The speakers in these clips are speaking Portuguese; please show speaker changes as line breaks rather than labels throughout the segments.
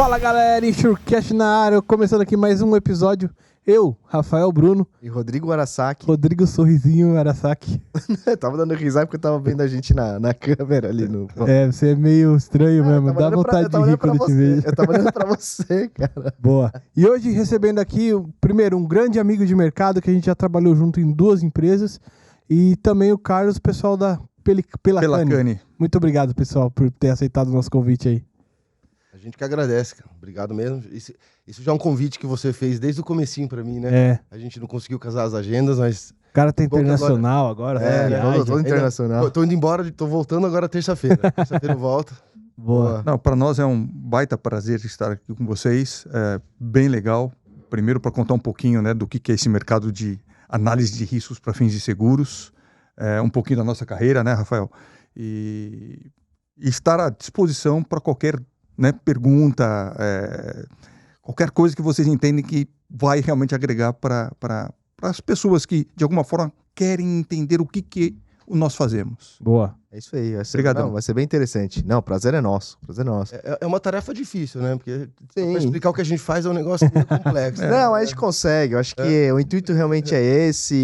Fala galera, Insurecast na área, começando aqui mais um episódio. Eu, Rafael Bruno.
E Rodrigo Arasaki.
Rodrigo Sorrisinho Arasaki.
Tava dando risada porque eu tava vendo a gente na câmera ali no...
Você é meio estranho mesmo, dá vontade de rir quando eu te vejo.
Eu tava olhando pra você, cara.
Boa. E hoje recebendo aqui, primeiro, um grande amigo de mercado que a gente já trabalhou junto em 2 empresas. E também o Carlos, pessoal da Pelacani. Muito obrigado, pessoal, por ter aceitado o nosso convite aí.
A gente que agradece, cara. Obrigado mesmo. Isso já é um convite que você fez desde o comecinho pra mim, né?
É.
A gente não conseguiu casar as agendas, mas...
O cara tá internacional agora.
Todo internacional.
Tô indo embora, tô voltando agora terça-feira. Terça-feira eu volto.
Boa.
Não, para nós é um baita prazer estar aqui com vocês. É bem legal. Primeiro, para contar um pouquinho, né, do que é esse mercado de análise de riscos para fins de seguros. Um pouquinho da nossa carreira, né, Rafael? E estar à disposição para qualquer, né, pergunta, qualquer coisa que vocês entendem que vai realmente agregar para as pessoas que, de alguma forma, querem entender o que nós fazemos.
Boa.
É isso aí.
Obrigadão.
Vai ser bem interessante. Não, o prazer é nosso. Prazer é nosso.
É uma tarefa difícil, né? Porque
Sim.
pra explicar o que a gente faz é um negócio muito complexo.
Não, a gente consegue. Eu acho que o intuito realmente é esse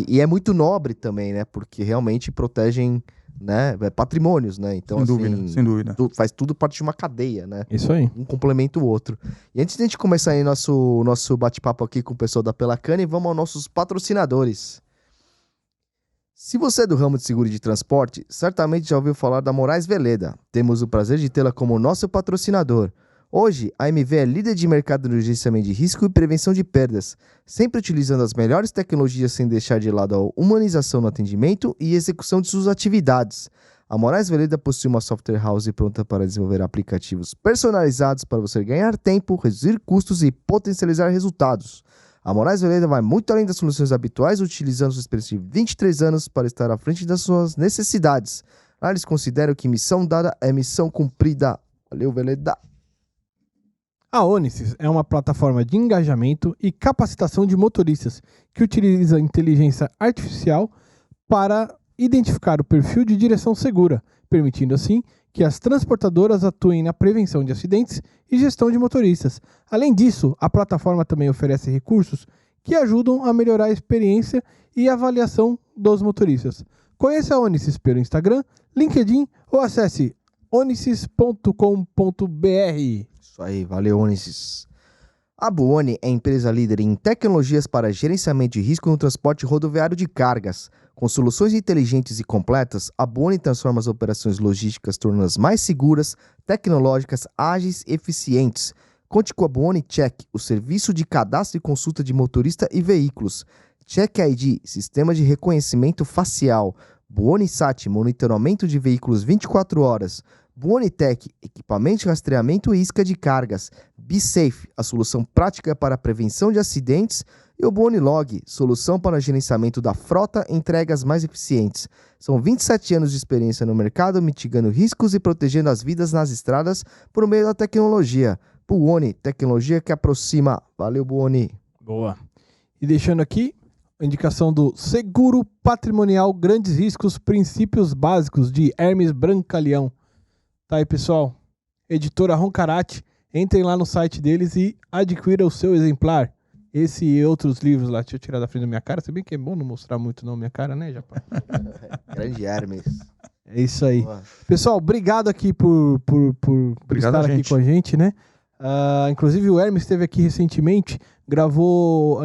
e é muito nobre também, né? Porque realmente protegem, né, patrimônios, né? Então,
Sem dúvida.
Faz tudo parte de uma cadeia, né?
Isso aí.
Um complementa o outro. E antes de a gente começar aí nosso bate-papo aqui com o pessoal da Pelacani, vamos aos nossos patrocinadores. Se você é do ramo de seguro de transporte, certamente já ouviu falar da Moraes Veleda. Temos o prazer de tê-la como nosso patrocinador. Hoje, a MV é líder de mercado no gerenciamento de risco e prevenção de perdas, sempre utilizando as melhores tecnologias sem deixar de lado a humanização no atendimento e execução de suas atividades. A Moraes Veleda possui uma software house pronta para desenvolver aplicativos personalizados para você ganhar tempo, reduzir custos e potencializar resultados. A Moraes Veleda vai muito além das soluções habituais, utilizando sua experiência de 23 anos para estar à frente das suas necessidades. Lá eles consideram que missão dada é missão cumprida. Valeu, Veleda!
A Onisis é uma plataforma de engajamento e capacitação de motoristas que utiliza inteligência artificial para identificar o perfil de direção segura, permitindo assim que as transportadoras atuem na prevenção de acidentes e gestão de motoristas. Além disso, a plataforma também oferece recursos que ajudam a melhorar a experiência e avaliação dos motoristas. Conheça a Onisis pelo Instagram, LinkedIn ou acesse onisis.com.br.
Isso aí, valeu, Onisis. A Buoni é empresa líder em tecnologias para gerenciamento de risco no transporte rodoviário de cargas. Com soluções inteligentes e completas, a Buoni transforma as operações logísticas, tornando-as mais seguras, tecnológicas, ágeis e eficientes. Conte com a Buoni Check, o serviço de cadastro e consulta de motorista e veículos. Check ID, sistema de reconhecimento facial. Buoni Sat, monitoramento de veículos 24 horas. Buoni Tech, equipamento de rastreamento e isca de cargas. BeSafe, a solução prática para a prevenção de acidentes. E o Buoni Log, solução para o gerenciamento da frota e entregas mais eficientes. São 27 anos de experiência no mercado, mitigando riscos e protegendo as vidas nas estradas por meio da tecnologia. Buoni, tecnologia que aproxima. Valeu, Buoni.
Boa. E deixando aqui a indicação do Seguro Patrimonial Grandes Riscos, Princípios Básicos, de Hermes Brancaleão. Tá aí, pessoal. Editora Roncarate. Entrem lá no site deles e adquira o seu exemplar. Esse e outros livros lá. Deixa eu tirar da frente da minha cara. Se bem que é bom não mostrar muito não minha cara, né, Japão?
Grande Hermes.
É isso aí.
Boa.
Pessoal, obrigado aqui por
Obrigado
estar aqui com a gente, né? Inclusive o Hermes esteve aqui recentemente,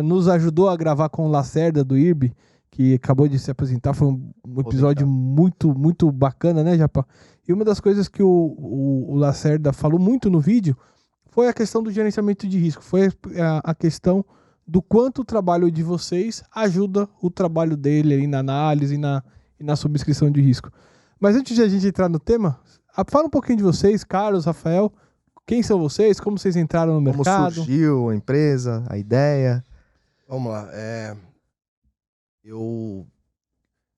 nos ajudou a gravar com o Lacerda do IRB, que acabou de se apresentar. Foi um episódio muito, muito bacana, né, Japão? E uma das coisas que o Lacerda falou muito no vídeo foi a questão do gerenciamento de risco. Foi a questão do quanto o trabalho de vocês ajuda o trabalho dele aí na análise e na subscrição de risco. Mas antes de a gente entrar no tema, fala um pouquinho de vocês, Carlos, Rafael. Quem são vocês? Como vocês entraram no mercado?
Como surgiu a empresa, a ideia?
Vamos lá.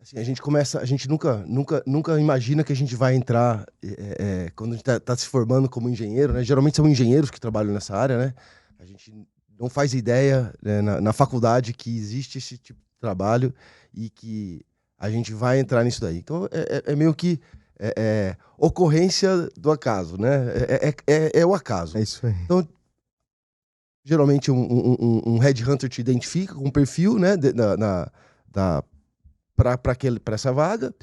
Assim, a gente nunca imagina que a gente vai entrar quando a gente tá se formando como engenheiro, né? Geralmente são engenheiros que trabalham nessa área, né? A gente não faz ideia, né, na faculdade, que existe esse tipo de trabalho e que a gente vai entrar nisso daí. Então, é meio que ocorrência do acaso, né? É o acaso.
É isso aí.
Então, geralmente um headhunter te identifica com um perfil, né, para essa vaga,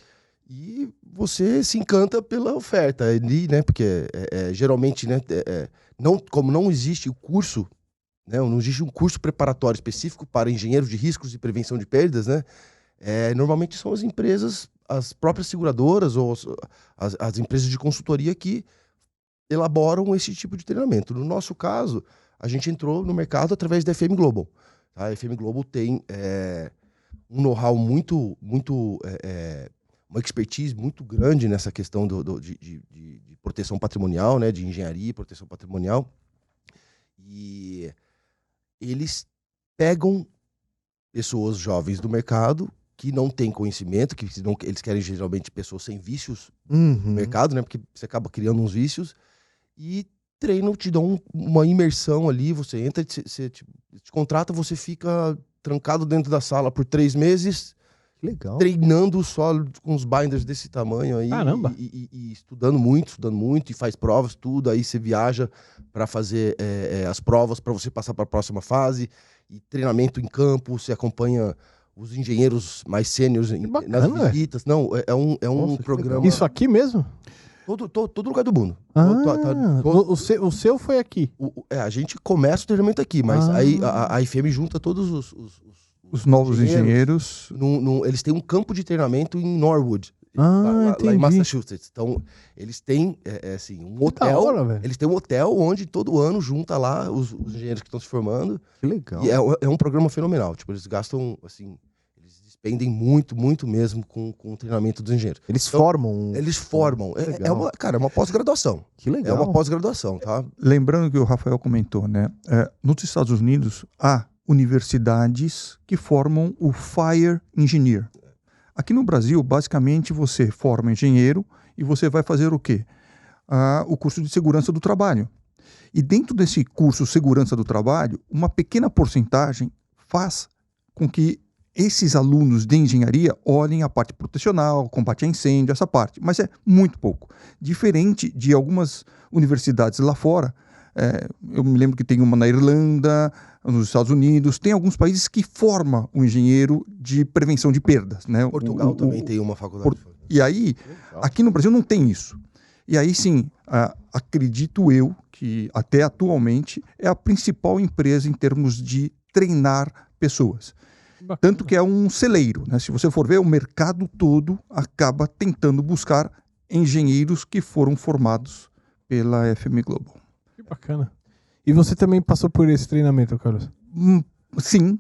e você se encanta pela oferta ali, né? Porque geralmente, né, como não existe o curso, né, não existe um curso preparatório específico para engenheiros de riscos e prevenção de perdas, né? Normalmente são as empresas, as próprias seguradoras ou as empresas de consultoria que elaboram esse tipo de treinamento. No nosso caso, a gente entrou no mercado através da FM Global. Tá? A FM Global tem um know-how uma expertise muito grande nessa questão de proteção patrimonial, né? De engenharia e proteção patrimonial. E eles pegam pessoas jovens do mercado que não têm conhecimento, eles querem geralmente pessoas sem vícios no mercado, né? Porque você acaba criando uns vícios, e treinam, te dão uma imersão ali, você entra, você te contrata, você fica trancado dentro da sala por 3 meses,
legal,
treinando só com os binders desse tamanho aí.
Caramba!
E estudando muito, e faz provas, tudo, aí você viaja para fazer as provas, para você passar para a próxima fase, e treinamento em campo, você acompanha os engenheiros mais sêniores nas visitas. Não,
Nossa,
programa...
Isso aqui mesmo?
Todo lugar do mundo.
O seu foi aqui?
A gente começa o treinamento aqui, mas aí a IFM junta todos
os novos engenheiros.
Eles têm um campo de treinamento em Norwood,
lá
em Massachusetts. Então, eles têm assim, um hotel.
Hora,
eles têm um hotel onde todo ano junta lá os engenheiros que estão se formando.
Que legal.
E é um programa fenomenal. Tipo, eles gastam, assim, eles despendem muito mesmo com o treinamento dos engenheiros.
Eles formam.
Eles formam. É uma pós-graduação.
Que legal.
É uma pós-graduação, tá?
Lembrando que o Rafael comentou, né? Nos Estados Unidos há universidades que formam o Fire Engineer. Aqui no Brasil, basicamente, você forma engenheiro e você vai fazer o quê? O curso de segurança do trabalho. E dentro desse curso segurança do trabalho, uma pequena porcentagem faz com que esses alunos de engenharia olhem a parte protecional, combate a incêndio, essa parte. Mas é muito pouco. Diferente de algumas universidades lá fora, eu me lembro que tem uma na Irlanda, nos Estados Unidos, tem alguns países que formam o engenheiro de prevenção de perdas, né?
Portugal também tem uma faculdade.
E aí, aqui no Brasil não tem isso. E aí sim, acredito eu que até atualmente é a principal empresa em termos de treinar pessoas. Tanto que é um celeiro, né? Se você for ver, o mercado todo acaba tentando buscar engenheiros que foram formados pela FM Global.
Que bacana. E você também passou por esse treinamento, Carlos?
Sim,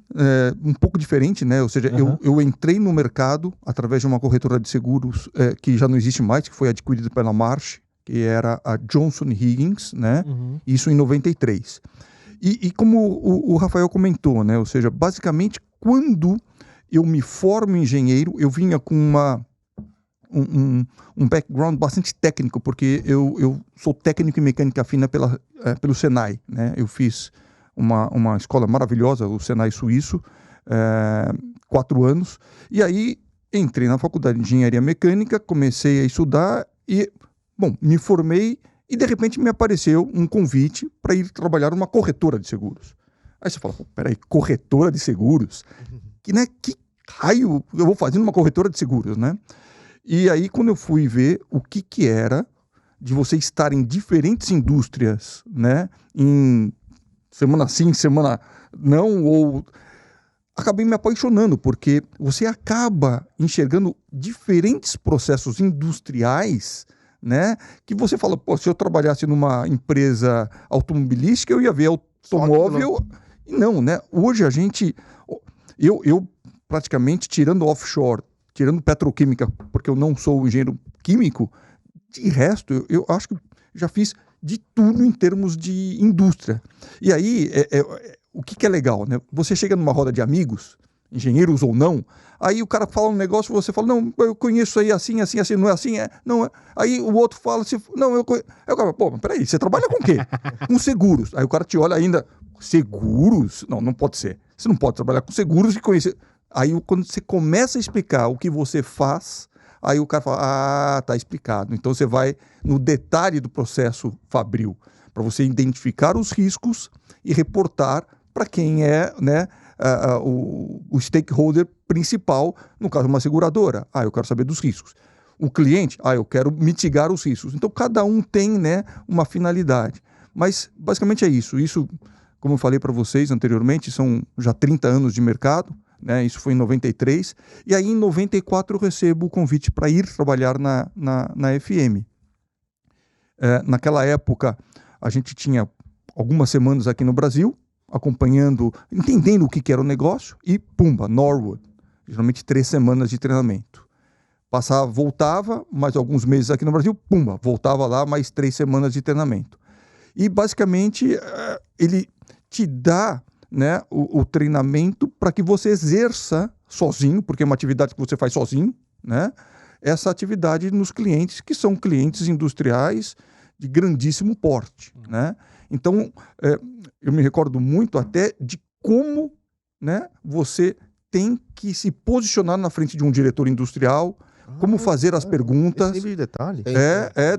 um pouco diferente, né? Ou seja, eu entrei no mercado através de uma corretora de seguros que já não existe mais, que foi adquirida pela Marsh, que era a Johnson Higgins, né? Isso em 93. E como o Rafael comentou, né? Ou seja, basicamente, quando eu me formo engenheiro, eu vinha com um background bastante técnico, porque eu sou técnico em mecânica fina pelo Senai, né? Eu fiz uma escola maravilhosa, o Senai suíço, 4 anos, e aí entrei na faculdade de engenharia mecânica, comecei a estudar e, bom, me formei e de repente me apareceu um convite para ir trabalhar numa corretora de seguros. Aí você fala, peraí, corretora de seguros? Que raio eu vou fazer numa corretora de seguros, né? E aí, quando eu fui ver o que era de você estar em diferentes indústrias, né? Em semana sim, semana não, ou... Acabei me apaixonando, porque você acaba enxergando diferentes processos industriais, né? Que você fala, pô, se eu trabalhasse numa empresa automobilística, eu ia ver automóvel... E não, né? Hoje a gente... Eu praticamente, tirando offshore, tirando petroquímica, porque eu não sou engenheiro químico, de resto, eu acho que já fiz de tudo em termos de indústria. E aí, o que é legal, né? Você chega numa roda de amigos, engenheiros ou não, aí o cara fala um negócio, você fala, não, eu conheço aí assim, não é assim, não é. Aí o outro fala assim, não, eu conheço. Aí o cara, pô, mas peraí, você trabalha com o quê? Com seguros. Aí o cara te olha ainda, seguros? Não pode ser. Você não pode trabalhar com seguros e conhecer... Aí, quando você começa a explicar o que você faz, Aí o cara fala, tá explicado. Então você vai no detalhe do processo fabril, para você identificar os riscos e reportar para quem é, né, o stakeholder principal, no caso uma seguradora. Eu quero saber dos riscos. O cliente, eu quero mitigar os riscos. Então cada um tem, né, uma finalidade. Mas basicamente é isso. Isso, como eu falei para vocês anteriormente, são já 30 anos de mercado, né? Isso foi em 93. E aí em 94 eu recebo o convite para ir trabalhar na FM. Naquela época a gente tinha algumas semanas aqui no Brasil, acompanhando, entendendo o que era o negócio, e pumba, Norwood. Geralmente 3 semanas de treinamento. Passava, voltava, mais alguns meses aqui no Brasil, pumba, voltava lá, mais 3 semanas de treinamento. E basicamente ele te dá, né, o treinamento para que você exerça sozinho, porque é uma atividade que você faz sozinho, né, essa atividade nos clientes, que são clientes industriais de grandíssimo porte, né? Então, eu me recordo muito até de como, né, você tem que se posicionar na frente de um diretor industrial, como fazer as perguntas.
Esse nível de detalhe?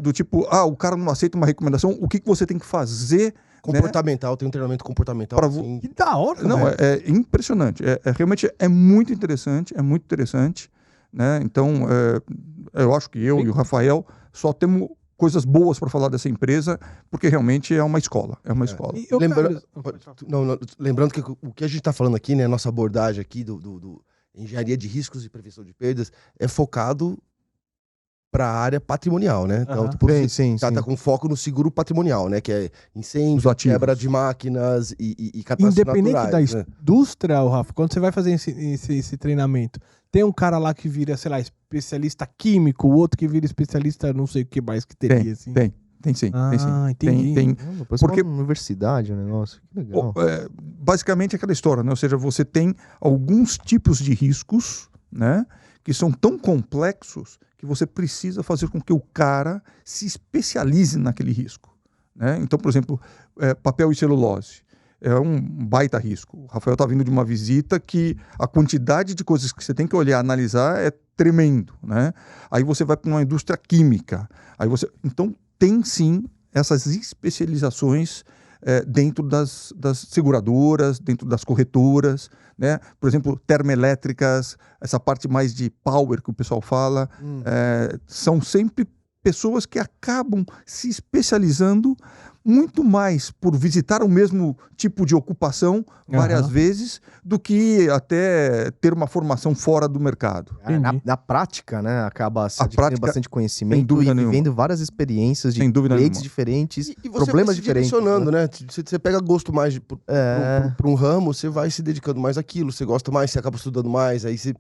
Do tipo, o cara não aceita uma recomendação, o que você tem que fazer?
Comportamental, tem um treinamento comportamental.
Que da hora,
não, é impressionante. Realmente é muito interessante, né? Então, eu acho que eu e o Rafael só temos coisas boas para falar dessa empresa, porque realmente é uma escola. É uma escola.
Lembrando que o que a gente está falando aqui, né, nossa abordagem aqui do engenharia de riscos e prevenção de perdas, é focado para a área patrimonial, né? Então,
sim.
Tá com foco no seguro patrimonial, né? Que é incêndio, quebra de máquinas e catástrofes
independente
naturais,
da indústria, Rafa, quando você vai fazer esse treinamento, tem um cara lá que vira, sei lá, especialista químico, o outro que vira especialista não sei o que mais que teria, assim.
Tem sim. Tem sim.
Entendi.
Porque uma universidade, o negócio, que legal.
Basicamente é aquela história, né? Ou seja, você tem alguns tipos de riscos, né, que são tão complexos que você precisa fazer com que o cara se especialize naquele risco, né? Então, por exemplo, papel e celulose é um baita risco. O Rafael está vindo de uma visita que a quantidade de coisas que você tem que olhar, analisar é tremendo, né? Aí você vai para uma indústria química, então tem sim essas especializações dentro das seguradoras, dentro das corretoras, né? Por exemplo, termoelétricas, essa parte mais de power que o pessoal fala, são sempre pessoas que acabam se especializando muito mais por visitar o mesmo tipo de ocupação várias vezes do que até ter uma formação fora do mercado.
Na prática, né, acaba se adquirindo bastante conhecimento e vivendo várias experiências de clientes diferentes, problemas diferentes.
Direcionando, né? Você pega gosto mais para um ramo, você vai se dedicando mais àquilo, você gosta mais, você acaba estudando mais, aí você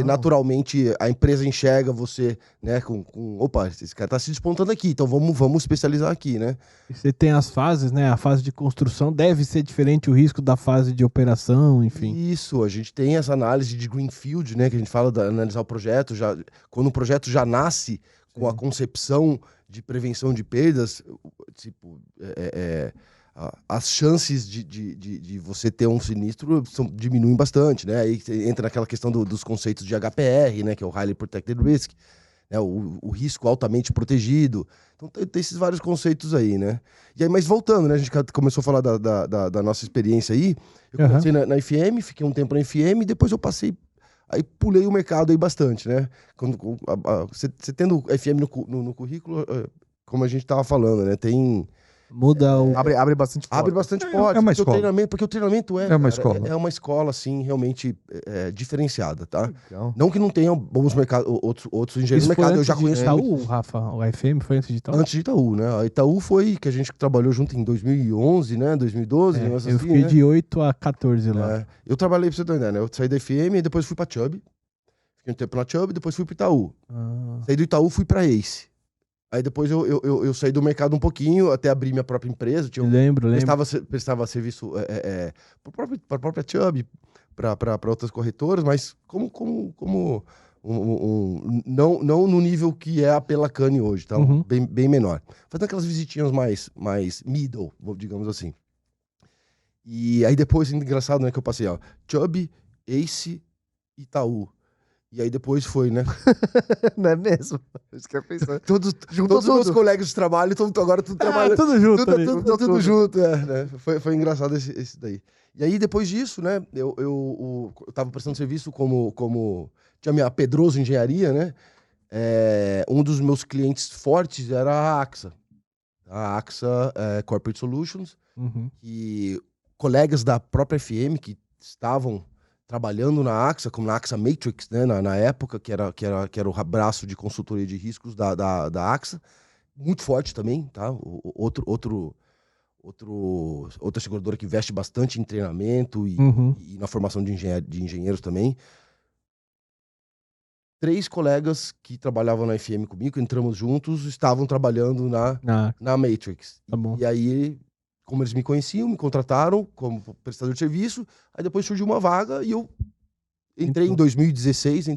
naturalmente, a empresa enxerga você, né, opa, esse cara tá se despontando aqui, então vamos especializar aqui, né?
Você tem as fases, né? A fase de construção deve ser diferente o risco da fase de operação, enfim.
Isso, a gente tem essa análise de greenfield, né? Que a gente fala de analisar o projeto, quando o projeto já nasce com a concepção de prevenção de perdas, tipo, as chances de você ter um sinistro diminuem bastante, né? Aí entra naquela questão dos conceitos de HPR, né? Que é o Highly Protected Risk. O risco altamente protegido. Então tem esses vários conceitos aí, né? E aí, mas voltando, né? A gente começou a falar da nossa experiência aí. Eu comecei na FM, fiquei um tempo na FM, e depois eu passei... Aí pulei o mercado aí bastante, né? Você tendo FM no currículo, como a gente tava falando, né?
Muda o...
Abre bastante porta.
Abre bastante porta.
É uma escola.
Porque o treinamento
é uma escola.
É uma escola, assim, realmente diferenciada, tá?
Legal.
Não que não tenha bons mercados, outros engenheiros do mercado, eu já conheço.
Itaú, Rafa, o FM foi antes de Itaú?
Antes de Itaú, né? A Itaú foi que a gente trabalhou junto em 2011, né? 2012,
eu fiquei de 8 a 14 lá.
Eu trabalhei, pra você ter ideia, né? Eu saí da FM e depois fui pra Chubb. Fiquei um tempo na Chubb, depois fui pro Itaú. Saí do Itaú, fui pra Ace. Aí depois eu saí do mercado um pouquinho, até abri minha própria empresa.
Lembro.
Prestava serviço para a própria Chubb, para outras corretoras, mas não no nível que é a Pelacane hoje, tá? Bem menor. Fazendo aquelas visitinhas mais middle, digamos assim. E aí depois, engraçado, né, que eu passei, Chubb, Ace, Itaú. E aí depois foi, né?
Não é mesmo? Isso que eu pensando.
Todos os meus colegas de trabalho, agora tudo trabalha.
Tudo junto ali.
Tudo junto, né? Foi engraçado esse daí. E aí, depois disso, né? Eu tava prestando serviço como tinha a Pedroso Engenharia, né? Um dos meus clientes fortes era a AXA. A AXA Corporate Solutions.
Uhum.
E colegas da própria FM que estavam trabalhando na AXA, como na AXA Matrix, né, na época, que era o braço de consultoria de riscos da AXA, muito forte também, tá? Outra seguradora que investe bastante em treinamento e na formação de engenheiros também. 3 colegas que trabalhavam na FM comigo, entramos juntos, estavam trabalhando na Matrix.
Tá bom.
E aí, como eles me conheciam, me contrataram como prestador de serviço, aí depois surgiu uma vaga e eu entrei em 2016,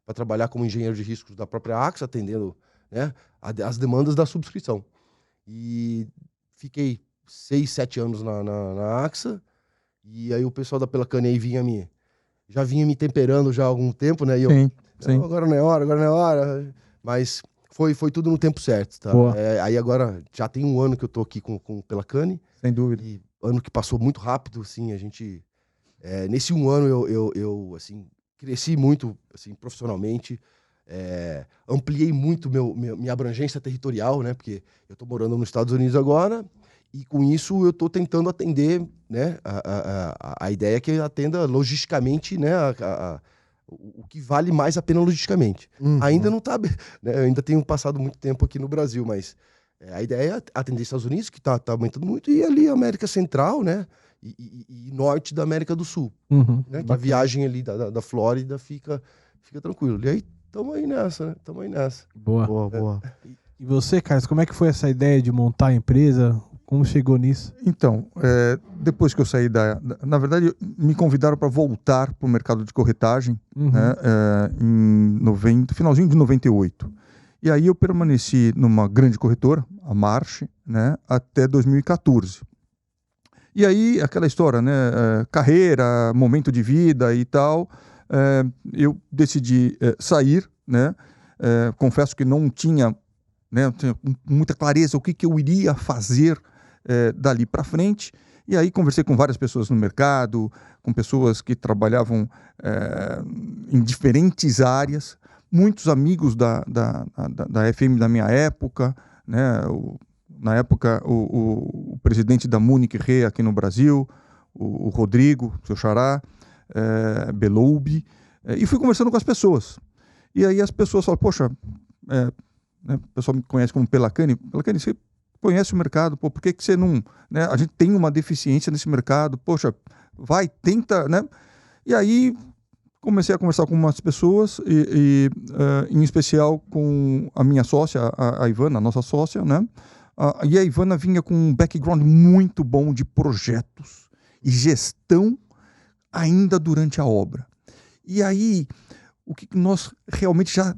para trabalhar como engenheiro de riscos da própria AXA, atendendo, né, as demandas da subscrição. E fiquei 6, 7 anos na AXA, e aí o pessoal da Pelacane aí já vinha me temperando já há algum tempo, né? E eu,
Sim.
agora não é hora. Mas foi tudo no tempo certo, tá? Aí agora já tem um ano que eu tô aqui com Pelacane.
Sem dúvida.
E ano que passou muito rápido, assim, a gente... nesse um ano eu assim, cresci muito, assim, profissionalmente, ampliei muito minha abrangência territorial, né? Porque eu tô morando nos Estados Unidos agora, e com isso eu tô tentando atender, né? A ideia é que atenda logisticamente, né? O que vale mais a pena logisticamente. Ainda não tá, né? Eu ainda tenho passado muito tempo aqui no Brasil, mas a ideia é atender Estados Unidos, que tá aumentando muito, e ali América Central, né? E norte da América do Sul. Né? Que a viagem ali da Flórida fica tranquilo. E aí, tamo aí nessa, né?
Boa. E você, Carlos, como é que foi essa ideia de montar a empresa? Como chegou nisso?
Então, depois que eu saí na verdade, me convidaram para voltar para o mercado de corretagem, né, finalzinho de 98. E aí eu permaneci numa grande corretora, a Marsh, né, até 2014. E aí, aquela história, né, carreira, momento de vida e tal, eu decidi sair, né, confesso que não tinha, né, muita clareza o que eu iria fazer dali para frente. E aí conversei com várias pessoas no mercado, com pessoas que trabalhavam em diferentes áreas, muitos amigos da FM da minha época, né, na época o presidente da Munich Re aqui no Brasil, o Rodrigo, seu xará, Beloubi, e fui conversando com as pessoas. E aí as pessoas falam, poxa, né, o pessoal me conhece como Pelacane, você conhece o mercado, por que você não... Né, a gente tem uma deficiência nesse mercado, poxa, vai, tenta, né? E aí comecei a conversar com umas pessoas, em especial com a minha sócia, a Ivana, a nossa sócia, né? E a Ivana vinha com um background muito bom de projetos e gestão ainda durante a obra. E aí, o que nós realmente já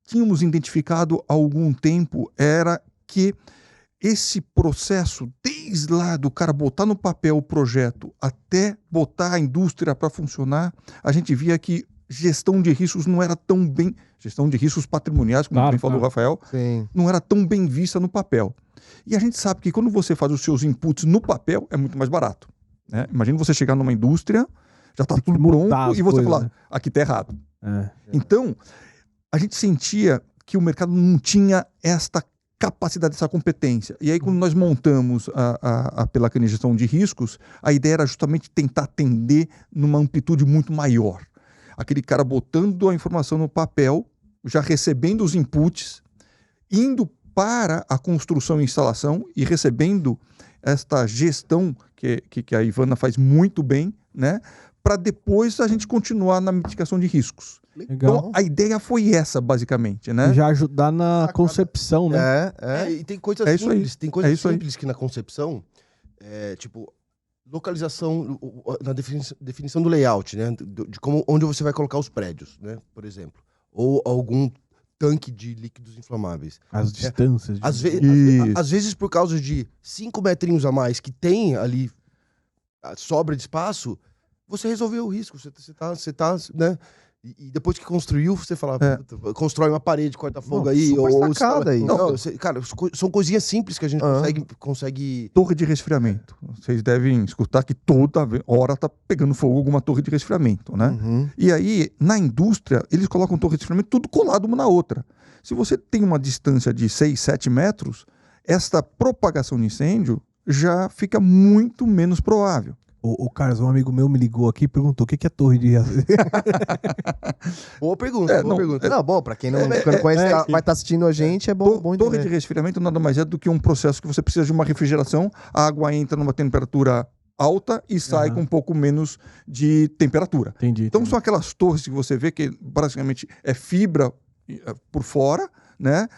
tínhamos identificado há algum tempo era que esse processo, desde lá do cara botar no papel o projeto até botar a indústria para funcionar, a gente via que gestão de riscos não era tão bem... Gestão de riscos patrimoniais, como bem falou o Rafael, não era tão bem vista no papel. E a gente sabe que quando você faz os seus inputs no papel, é muito mais barato. Né? Imagina você chegar numa indústria, já está tudo pronto, e você falar, aqui está errado. Então, a gente sentia que o mercado não tinha esta capacidade, essa competência. E aí, quando nós montamos a Pelacane Gestão de Riscos, a ideia era justamente tentar atender numa amplitude muito maior. Aquele cara botando a informação no papel, já recebendo os inputs, indo para a construção e instalação e recebendo esta gestão que a Ivana faz muito bem, né? Para depois a gente continuar na mitigação de riscos.
Legal.
Então, a ideia foi essa, basicamente, né?
Já ajudar na concepção, né?
E tem coisas simples, que na concepção, tipo, localização, na definição do layout, né? De onde você vai colocar os prédios, né? Por exemplo. Ou algum tanque de líquidos inflamáveis.
As distâncias.
Às vezes, por causa de 5 metrinhos a mais que tem ali, a sobra de espaço, você resolveu o risco. Você tá, né? E depois que construiu, você fala,
É.
puta, constrói uma parede, corta fogo
Não,
aí.
super
Ou
sacada aí.
Não, cara, são coisinhas simples que a gente
Ah.
consegue...
Torre de resfriamento. Vocês devem escutar que toda hora tá pegando fogo alguma torre de resfriamento, né?
Uhum.
E aí, na indústria, eles colocam torre de resfriamento tudo colado uma na outra. Se você tem uma distância de 6, 7 metros, esta propagação de incêndio já fica muito menos provável.
O Carlos, um amigo meu me ligou aqui e perguntou o que é torre de...
Boa pergunta, boa pergunta.
Não, bom, pra quem não conhece, vai estar assistindo a gente, é bom
Torre
entender.
de resfriamento nada mais é do que um processo que você precisa de uma refrigeração, a água entra numa temperatura alta e sai com um pouco menos de temperatura.
Entendi.
Então são aquelas torres que você vê que basicamente é fibra por fora, né?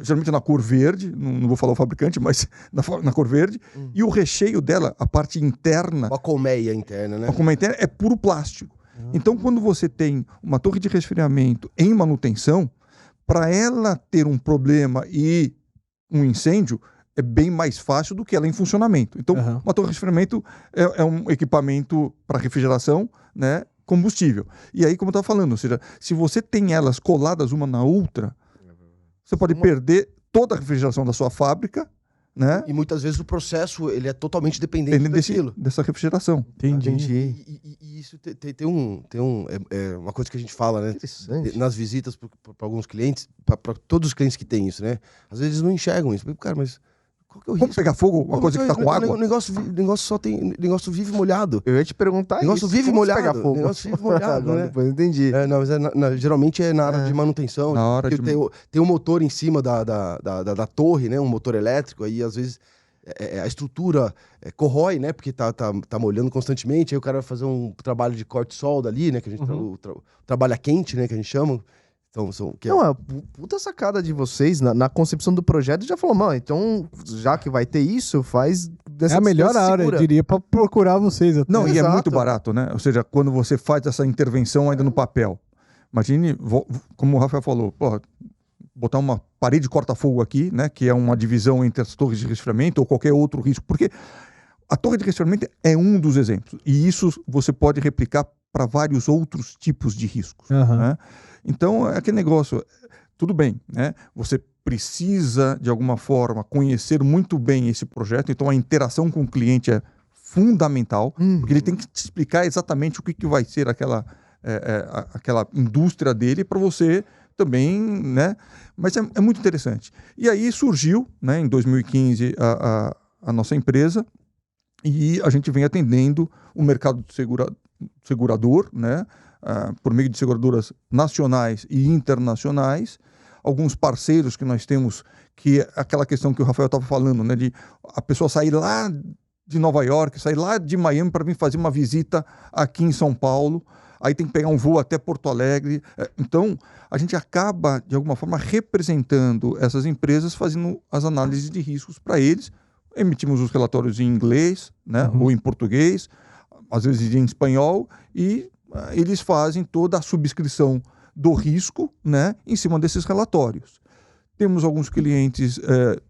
Geralmente na cor verde, não vou falar o fabricante, mas na cor verde. E o recheio dela, a parte interna,
Uma colmeia interna, né?
a colmeia interna é puro plástico. Então quando você tem uma torre de resfriamento em manutenção, para ela ter um problema e um incêndio, é bem mais fácil do que ela em funcionamento. Então, uma torre de resfriamento é um equipamento para refrigeração, né, combustível. E aí, como eu estava falando, ou seja, se você tem elas coladas uma na outra, você pode perder toda a refrigeração da sua fábrica, né?
E muitas vezes o processo ele é totalmente dependente daquilo.
Dessa refrigeração.
Entendi.
E isso tem uma coisa que a gente fala, né?
Interessante.
Nas visitas para alguns clientes, para todos os clientes que têm isso, né? Às vezes eles não enxergam isso. Cara, mas qual que é o
Como
risco?
pegar fogo, uma coisa que está com água?
O negócio vive molhado.
Eu ia te perguntar
O negócio
isso.
vive
como
molhado.
pegar fogo?
O negócio vive molhado,
Agora
né?
depois eu entendi.
Não, mas geralmente é na área de manutenção.
Na hora
porque
de...
tem um motor em cima da torre, né? Um motor elétrico, aí às vezes a estrutura corrói, né? Porque tá molhando constantemente, aí o cara vai fazer um trabalho de corte-solda ali, né? Que a gente trabalha quente, né? Que a gente chama. Então,
Não, é puta sacada de vocês. Na concepção do projeto já falou, mano, então, já que vai ter isso, faz dessa
É a melhor
distância
área, eu
segura.
diria, pra procurar vocês. Até.
Não, e é
Exato.
muito barato, né? Ou seja, quando você faz essa intervenção ainda no papel. Imagine, como o Rafael falou, botar uma parede de corta-fogo aqui, né? Que é uma divisão entre as torres de resfriamento ou qualquer outro risco. Porque a torre de resfriamento é um dos exemplos. E isso você pode replicar para vários outros tipos de riscos. Né? Então, é aquele negócio, tudo bem, né? Você precisa, de alguma forma, conhecer muito bem esse projeto, então a interação com o cliente é fundamental, porque ele tem que te explicar exatamente o que vai ser aquela indústria dele para você também, né? Mas é muito interessante. E aí surgiu, né, em 2015, a nossa empresa, e a gente vem atendendo o mercado segurador, né? Por meio de seguradoras nacionais e internacionais, alguns parceiros que nós temos, que é aquela questão que o Rafael estava falando, né, de a pessoa sair lá de Nova York, sair lá de Miami para vir fazer uma visita aqui em São Paulo, aí tem que pegar um voo até Porto Alegre. Então, a gente acaba, de alguma forma, representando essas empresas, fazendo as análises de riscos para eles. Emitimos os relatórios em inglês, né, ou em português, às vezes em espanhol, e eles fazem toda a subscrição do risco, né, em cima desses relatórios. Temos alguns clientes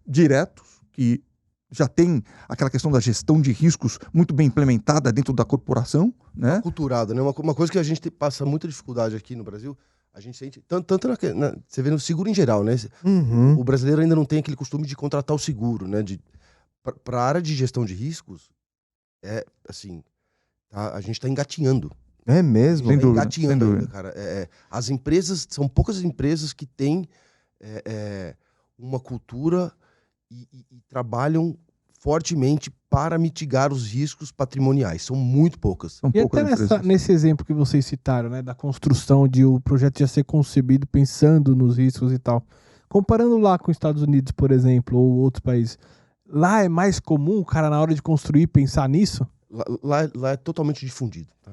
diretos que já tem aquela questão da gestão de riscos muito bem implementada dentro da corporação, né?
Culturada, né? Uma coisa que a gente passa muita dificuldade aqui no Brasil, a gente sente, tanto você vê no seguro em geral, né? O brasileiro ainda não tem aquele costume de contratar o seguro, né? Para a área de gestão de riscos, a gente está engatinhando.
É mesmo?
Sem dúvida,
Engatinhando
sem dúvida.
ainda, cara. As empresas, são poucas empresas que têm uma cultura e trabalham fortemente para mitigar os riscos patrimoniais. São muito poucas.
São
E
poucas
até
empresas.
nesse exemplo que vocês citaram, né, da construção de o projeto já ser concebido pensando nos riscos e tal. Comparando lá com os Estados Unidos, por exemplo, ou outros países, lá é mais comum o cara na hora de construir pensar nisso?
Lá é totalmente difundido. Tá?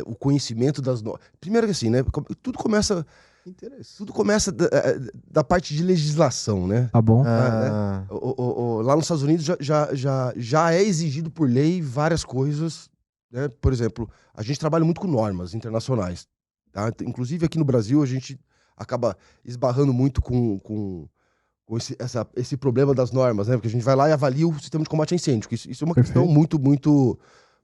O conhecimento das normas. Primeiro que assim, né? Tudo começa da parte de legislação, né?
Tá bom.
Lá nos Estados Unidos já é exigido por lei várias coisas, né? Por exemplo, a gente trabalha muito com normas internacionais. Tá? Inclusive aqui no Brasil a gente acaba esbarrando muito com esse problema das normas, né? Porque a gente vai lá e avalia o sistema de combate a incêndio. Isso é uma questão muito, muito,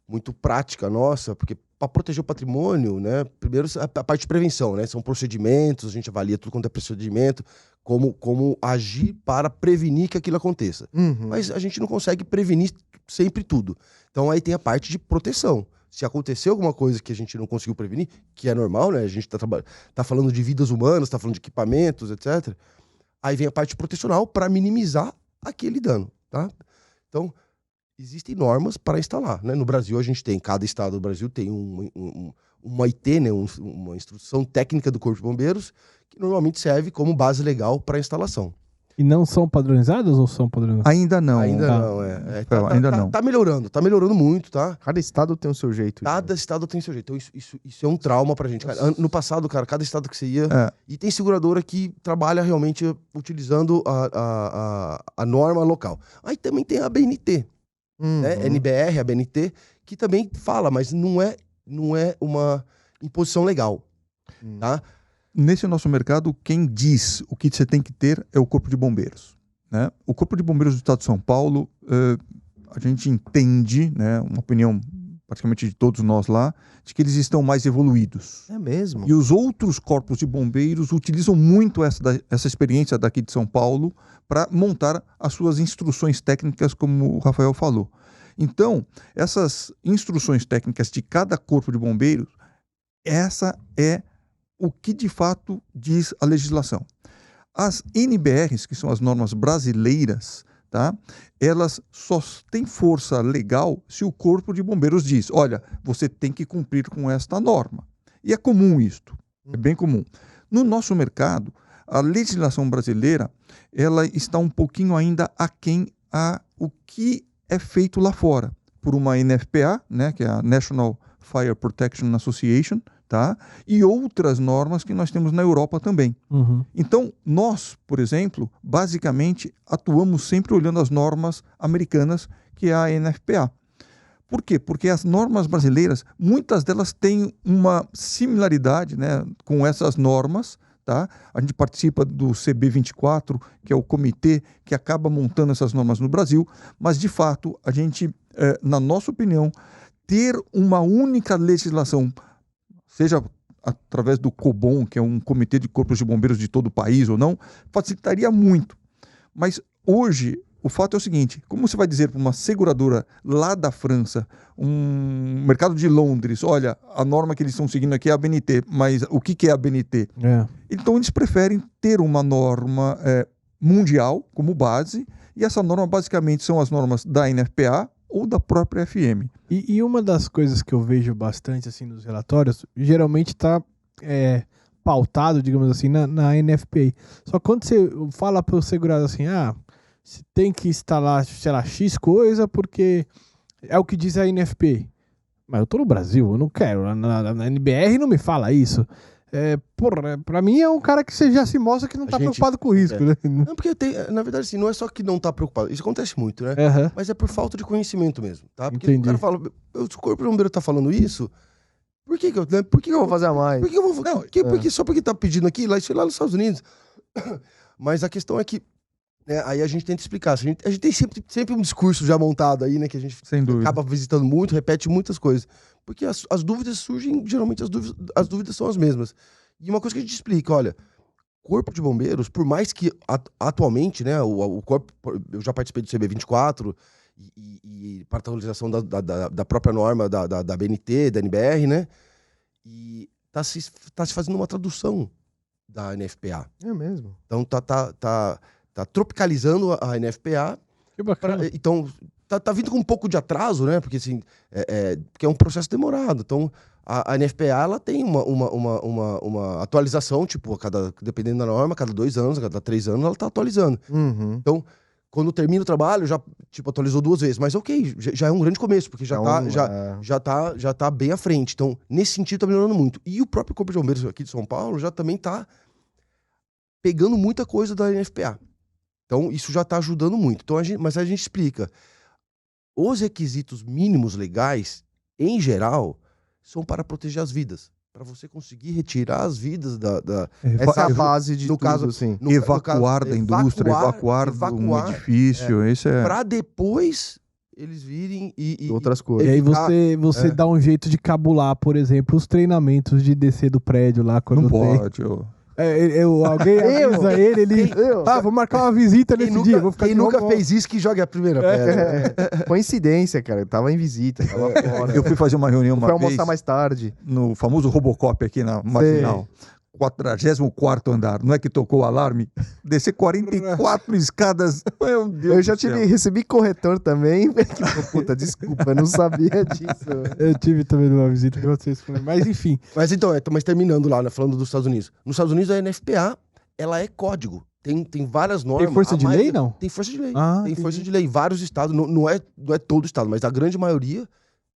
muito prática nossa, porque para proteger o patrimônio, né? Primeiro a parte de prevenção, né? São procedimentos, a gente avalia tudo quanto é procedimento, como agir para prevenir que aquilo aconteça. Mas a gente não consegue prevenir sempre tudo. Então aí tem a parte de proteção. Se acontecer alguma coisa que a gente não conseguiu prevenir, que é normal, né? A gente tá falando de vidas humanas, tá falando de equipamentos, etc. Aí vem a parte protecional para minimizar aquele dano, tá? Então, existem normas para instalar, né? No Brasil, a gente tem, cada estado do Brasil tem uma IT, né? Uma instrução técnica do Corpo de Bombeiros, que normalmente serve como base legal para a instalação.
E não são padronizadas ou são padronizadas?
Ainda não.
Ainda
Tá.
não,
Ainda não.
Tá melhorando muito, tá?
Cada estado tem o seu jeito.
Cada estado tem seu jeito. Então, isso é um trauma pra gente, cara. No passado, cara, cada estado que você ia... E tem seguradora que trabalha realmente utilizando a norma local. Aí também tem a BNT, né? NBR, a BNT, que também fala, mas não é uma imposição legal, tá?
Nesse nosso mercado, quem diz o que você tem que ter é o Corpo de Bombeiros, né? O Corpo de Bombeiros do Estado de São Paulo, a gente entende, né, uma opinião praticamente de todos nós lá, de que eles estão mais evoluídos.
É mesmo?
E os outros corpos de bombeiros utilizam muito essa experiência daqui de São Paulo para montar as suas instruções técnicas, como o Rafael falou. Então, essas instruções técnicas de cada corpo de bombeiros, essa é o que de fato diz a legislação. As NBRs, que são as normas brasileiras, tá? Elas só têm força legal se o Corpo de Bombeiros diz, olha, você tem que cumprir com esta norma. E é comum isto, é bem comum. No nosso mercado, a legislação brasileira, ela está um pouquinho ainda aquém a o que é feito lá fora, por uma NFPA, né, que é a National Fire Protection Association, tá? E outras normas que nós temos na Europa também. Então, nós, por exemplo, basicamente atuamos sempre olhando as normas americanas, que é a NFPA. Por quê? Porque as normas brasileiras, muitas delas têm uma similaridade, né, com essas normas, tá? A gente participa do CB24, que é o comitê que acaba montando essas normas no Brasil, mas, de fato, a gente, na nossa opinião, ter uma única legislação, seja através do COBOM, que é um comitê de corpos de bombeiros de todo o país ou não, facilitaria muito. Mas hoje, o fato é o seguinte, como você vai dizer para uma seguradora lá da França, um mercado de Londres, olha, a norma que eles estão seguindo aqui é a BNT, mas o que é a BNT? Então eles preferem ter uma norma mundial como base, e essa norma basicamente são as normas da NFPA ou da própria FM.
E uma das coisas que eu vejo bastante assim nos relatórios, geralmente está pautado, digamos assim, na NFPA. Só que quando você fala para o segurado assim, você tem que instalar, sei lá, X coisa porque é o que diz a NFPA. Mas eu tô no Brasil, eu não quero. Na NBR não me fala isso. Pra mim é um cara que você já se mostra que não tá preocupado com o risco, né?
Não, porque na verdade, assim, não é só que não tá preocupado. Isso acontece muito, né? Mas é por falta de conhecimento mesmo, tá? Porque o cara fala, o Corpo de Bombeiro tá falando isso, por que eu
vou fazer a mais?
Por que eu vou fazer? Porque só porque tá pedindo aqui, lá nos Estados Unidos. Mas a questão é que, né, aí a gente tenta explicar. A gente tem sempre um discurso já montado aí, né? Que a gente acaba visitando muito, repete muitas coisas. Porque as dúvidas surgem, geralmente as dúvidas são as mesmas. E uma coisa que a gente explica, olha, Corpo de Bombeiros, por mais que atualmente, né, o corpo, eu já participei do CB24 e para a atualização da própria norma da BNT, da NBR, né, e tá se fazendo uma tradução da NFPA.
É mesmo?
Então tá tropicalizando a NFPA.
Que bacana.
Então tá vindo com um pouco de atraso, né? Porque assim, porque é um processo demorado. Então, a NFPA ela tem uma atualização, tipo, dependendo da norma, a cada 2 anos, a cada 3 anos, ela tá atualizando. Então, quando termina o trabalho, já tipo, atualizou 2 vezes. Mas ok, já é um grande começo, porque já tá bem à frente. Então, nesse sentido, tá melhorando muito. E o próprio Corpo de Bombeiros aqui de São Paulo já também tá pegando muita coisa da NFPA. Então, isso já tá ajudando muito. Então, mas a gente explica. Os requisitos mínimos legais, em geral, são para proteger as vidas. Para você conseguir retirar as vidas
essa é a base de
no
tudo,
caso,
assim.
Evacuar da indústria, evacuar de um edifício. Isso é...
Para depois eles virem e
Outras
E
coisas.
aí
evitar-
você dá um jeito de cabular, por exemplo, os treinamentos de descer do prédio lá quando
Não
tem.
pode.
Alguém avisa ele. Vou marcar uma visita
Quem
nesse dia. Vou
nunca,
ficar
quem
de
nunca
home
fez isso que jogue a primeira pedra.
Coincidência, cara. Eu tava em visita, tava fora.
Eu fui fazer uma reunião
Fui
uma vez
almoçar mais tarde.
no famoso Robocop aqui na Marginal. 44º andar. Não é que tocou o alarme? Descer 44 escadas. Meu Deus
Eu já
do céu.
recebi corretor também. Puta, desculpa, eu não sabia disso.
Eu tive também uma visita que vocês foram. Mas enfim.
Mas então, mas terminando lá, né, falando dos Estados Unidos. Nos Estados Unidos, a NFPA, ela é código. Tem várias normas.
Tem força
A
de
maioria-
lei, não?
Tem força de lei.
Ah,
Tem
entendi.
força de lei. Vários estados, não é todo estado, mas a grande maioria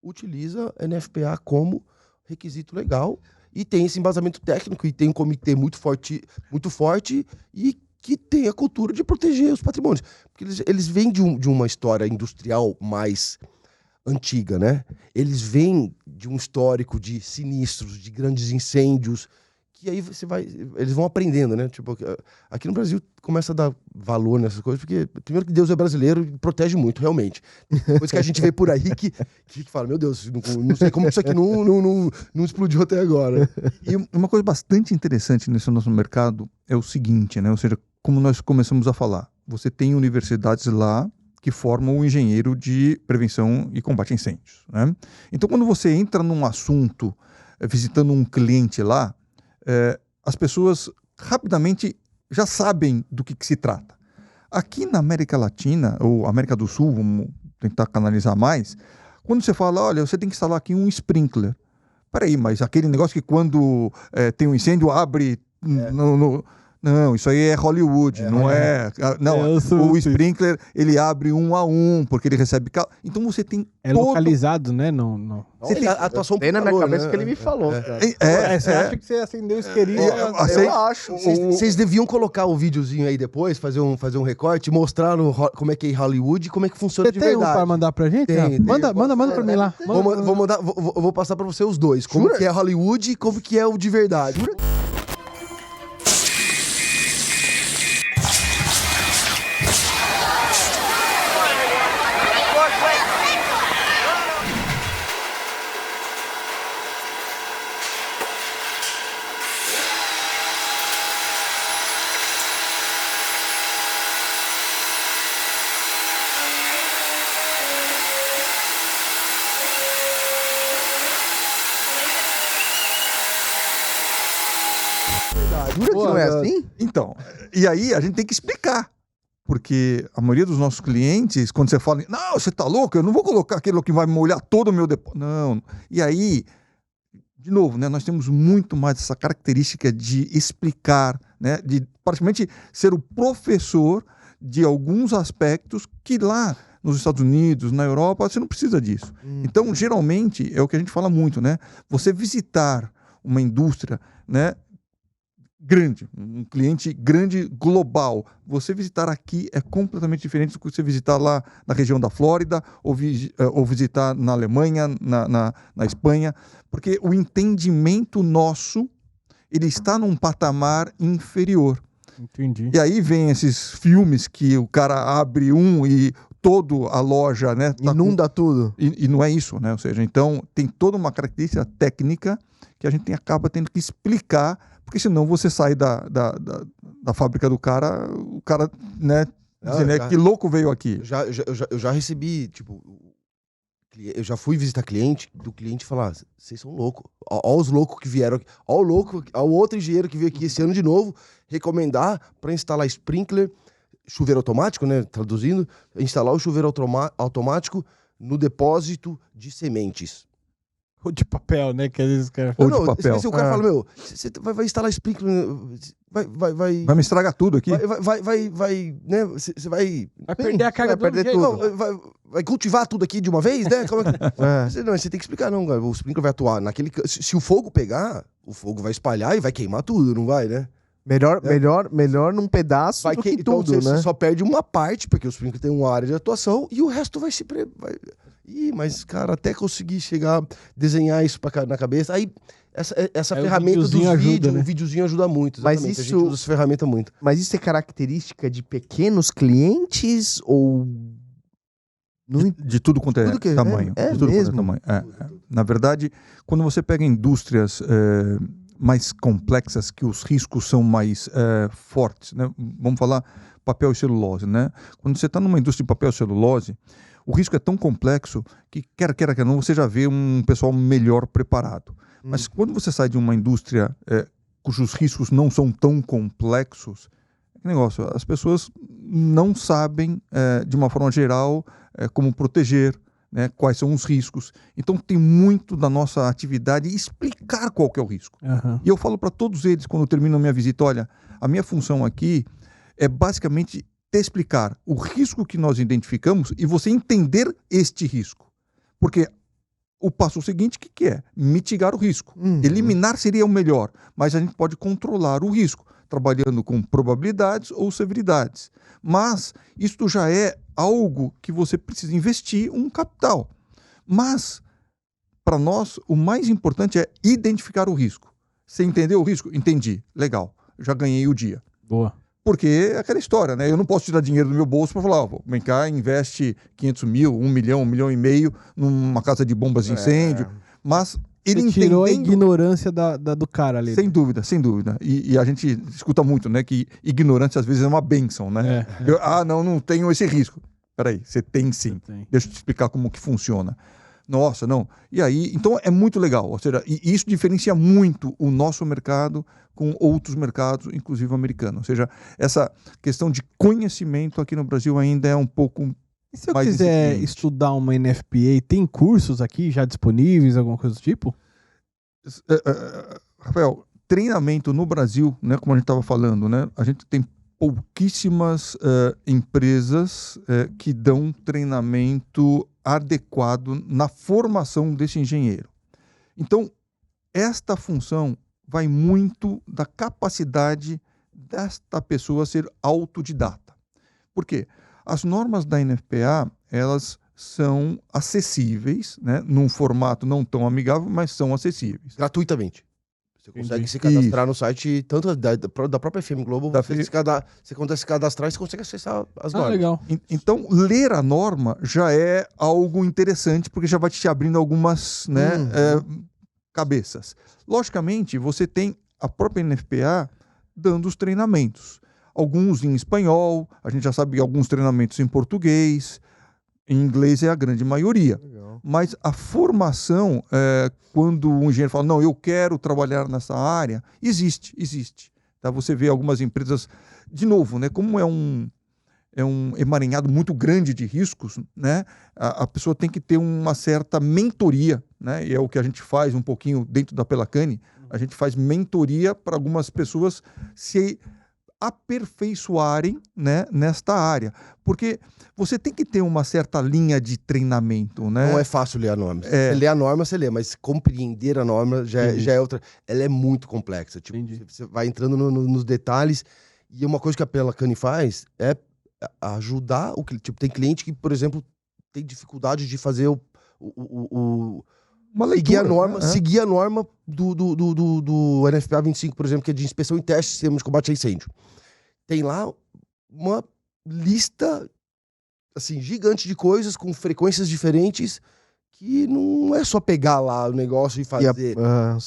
utiliza NFPA como requisito legal e tem esse embasamento técnico e tem um comitê muito forte e que tem a cultura de proteger os patrimônios. Porque eles vêm de uma história industrial mais antiga, né? Eles vêm de um histórico de sinistros, de grandes incêndios, que aí eles vão aprendendo, né? Tipo, aqui no Brasil começa a dar valor nessas coisas, porque primeiro que Deus é brasileiro e protege muito, realmente. Coisa que a gente vê por aí que fala, meu Deus, não sei como isso aqui não explodiu até agora.
E uma coisa bastante interessante nesse nosso mercado é o seguinte, né? Ou seja, como nós começamos a falar, você tem universidades lá que formam o engenheiro de prevenção e combate a incêndios, né? Então, quando você entra num assunto, visitando um cliente lá, as pessoas rapidamente já sabem do que se trata. Aqui na América Latina, ou América do Sul, vamos tentar canalizar mais, quando você fala, olha, você tem que instalar aqui um sprinkler. Peraí, mas aquele negócio que quando tem um incêndio abre Não, isso aí é Hollywood, não é... Não, o sprinkler, ele abre 1 a 1, porque ele recebe... Então você tem
localizado, né? Não.
Você tem a atuação
Tem na minha
calor,
cabeça
né?
que ele me falou, cara.
Você acha que você acendeu o isqueirinho?
Eu acho.
Vocês deviam colocar o videozinho aí depois, fazer um recorte, mostrar como é que é em Hollywood e como é que funciona
Você
de
tem
verdade.
um pra mandar pra gente?
Tem.
Manda pra mim lá.
Vou passar pra você os dois. Como que é Hollywood e como que é o de verdade.
Jura que não é assim?
Então, e aí a gente tem que explicar. Porque a maioria dos nossos clientes, quando você fala, não, você tá louco, eu não vou colocar aquilo que vai molhar todo o meu depósito. Não. E aí, de novo, né, nós temos muito mais essa característica de explicar, né, de praticamente ser o professor de alguns aspectos que lá nos Estados Unidos, na Europa, você não precisa disso. Então, geralmente, é o que a gente fala muito, né? Você visitar uma indústria, né, grande, um cliente grande, global. Você visitar aqui é completamente diferente do que você visitar lá na região da Flórida ou visitar na Alemanha, na Espanha, porque o entendimento nosso, ele está num patamar inferior.
Entendi.
E aí vem esses filmes que o cara abre e toda a loja, né, tá
Inunda tudo.
e não é isso, né? Ou seja, então tem toda uma característica técnica que a gente acaba tendo que explicar, porque senão você sai da fábrica do cara, o cara, né, dizendo, que louco veio aqui.
Eu já recebi, tipo, eu já fui visitar cliente, do cliente falar, vocês são loucos. Olha os loucos que vieram aqui. Olha o outro engenheiro que veio aqui esse ano de novo, recomendar para instalar sprinkler, chuveiro automático, né, traduzindo, instalar o chuveiro automático no depósito de sementes.
Ou de papel, né? Que às vezes os caras
Ou
falam.
de papel.
Se o cara fala, meu, você vai instalar sprinkler, vai
me estragar tudo aqui.
né? Você vai
perder a carga
vai perder tudo.
vai cultivar tudo aqui de uma vez, né? Como é que... Não, você tem que explicar, não, cara. O sprinkler vai atuar naquele... Se o fogo pegar, o fogo vai espalhar e vai queimar tudo, não vai, né?
Melhor num pedaço do que
então
tudo,
você
né?
só perde uma parte, porque o sprinkler tem uma área de atuação e o resto vai se... mas, cara, até conseguir chegar, desenhar isso na cabeça, aí essa ferramenta dos vídeos, o videozinho ajuda muito, exatamente.
Mas
a gente usa essa ferramenta muito.
Mas isso é característica de pequenos clientes ou
De tudo quanto é
Tudo que-
tamanho.
é
De tudo
mesmo?
quanto é tamanho. Na verdade, quando você pega indústrias mais complexas, que os riscos são mais fortes, né? Vamos falar papel e celulose, né? Quando você está numa indústria de papel e celulose, o risco é tão complexo que, quer não, você já vê um pessoal melhor preparado. Mas quando você sai de uma indústria cujos riscos não são tão complexos, que negócio, as pessoas não sabem, de uma forma geral, como proteger, né, quais são os riscos. Então tem muito da nossa atividade explicar qual que é o risco.
Aham.
E eu falo para todos eles, quando eu termino a minha visita, olha, a minha função aqui é basicamente te explicar o risco que nós identificamos e você entender este risco. Porque o passo seguinte, o que é? Mitigar o risco. Eliminar seria o melhor, mas a gente pode controlar o risco, trabalhando com probabilidades ou severidades. Mas isto já é algo que você precisa investir um capital. Mas, para nós, o mais importante é identificar o risco. Você entendeu o risco? Entendi. Legal. Já ganhei o dia.
Boa.
Porque é aquela história, né? Eu não posso tirar dinheiro do meu bolso para falar, vem cá, investe 500 mil, 1 milhão, 1,5 milhão numa casa de bombas de incêndio. Mas ele
Você tirou a
entendendo...
ignorância do cara ali.
Sem dúvida, sem dúvida. E a gente escuta muito, né? Que ignorância às vezes é uma bênção, né? Não tenho esse risco. Peraí, você tem sim.
Tem.
Deixa eu te explicar como que funciona. Nossa, não. E aí, então é muito legal. Ou seja, e isso diferencia muito o nosso mercado com outros mercados, inclusive o americano. Ou seja, essa questão de conhecimento aqui no Brasil ainda é um pouco
E se eu
mais
quiser
incipiente.
estudar uma NFPA, tem cursos aqui já disponíveis, alguma coisa do tipo?
Rafael, treinamento no Brasil, né, como a gente estava falando, né, a gente tem pouquíssimas empresas que dão treinamento adequado na formação desse engenheiro. Então, esta função vai muito da capacidade desta pessoa ser autodidata. Por quê? As normas da NFPA, elas são acessíveis, né, num formato não tão amigável, mas são acessíveis.
Gratuitamente. Você consegue
Entendi.
se cadastrar no site, tanto da própria FM Globo,
Da
você consegue se cadastrar e você consegue acessar as normas.
Legal.
Então, ler a norma já é algo interessante, porque já vai te abrindo algumas, né, cabeças. Logicamente, você tem a própria NFPA dando os treinamentos. Alguns em espanhol, a gente já sabe alguns treinamentos em português, em inglês é a grande maioria.
Legal.
Mas a formação, quando o engenheiro fala, não, eu quero trabalhar nessa área, existe. Tá? Você vê algumas empresas, de novo, né, como é um emaranhado muito grande de riscos, né, a pessoa tem que ter uma certa mentoria, né, e é o que a gente faz um pouquinho dentro da Pelacani, a gente faz mentoria para algumas pessoas se aperfeiçoarem, né, nesta área, porque você tem que ter uma certa linha de treinamento, né?
Não é fácil ler a norma. Você lê a norma, você lê, mas compreender a norma já é outra. Ela é muito complexa. Tipo, você vai entrando nos detalhes, e uma coisa que a Pelacani faz é ajudar o cliente. Tipo, tem cliente que, por exemplo, tem dificuldade de fazer
Uma
seguir a
leitura,
norma,
né?
seguir a norma do NFPA 25, por exemplo, que é de inspeção e teste de sistemas de combate a incêndio. Tem lá uma lista assim gigante de coisas com frequências diferentes que não é só pegar lá o negócio e fazer.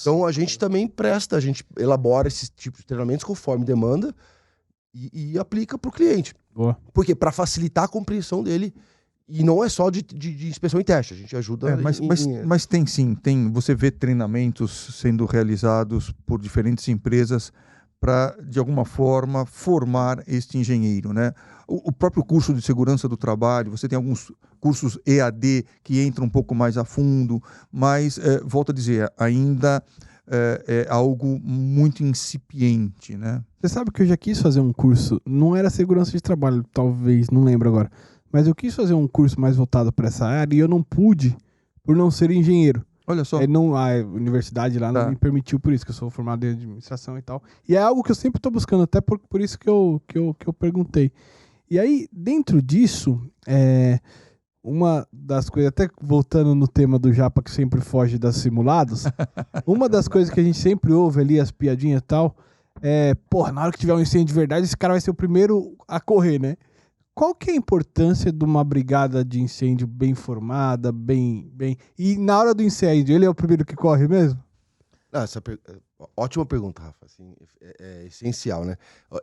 Então a gente também presta, a gente elabora esses tipos de treinamentos conforme demanda e aplica para o cliente.
Boa.
Porque para facilitar a compreensão dele. E não é só de inspeção e teste, a gente ajuda...
Mas tem sim, você vê treinamentos sendo realizados por diferentes empresas para, de alguma forma, formar este engenheiro, né? O próprio curso de segurança do trabalho, você tem alguns cursos EAD que entram um pouco mais a fundo, mas, volto a dizer, ainda é algo muito incipiente, né?
Você sabe que eu já quis fazer um curso, não era segurança de trabalho, talvez, não lembro agora, mas eu quis fazer um curso mais voltado para essa área e eu não pude por não ser engenheiro.
Olha só.
A universidade lá não me permitiu por isso, que eu sou formado em administração e tal. E é algo que eu sempre estou buscando, até por isso que eu perguntei. E aí, dentro disso, uma das coisas, até voltando no tema do Japa, que sempre foge das simulados, uma das coisas que a gente sempre ouve ali, as piadinhas e tal, na hora que tiver um incêndio de verdade, esse cara vai ser o primeiro a correr, né? Qual que é a importância de uma brigada de incêndio bem formada, bem... E na hora do incêndio, ele é o primeiro que corre mesmo?
Ótima pergunta, Rafa. Assim, é essencial, né?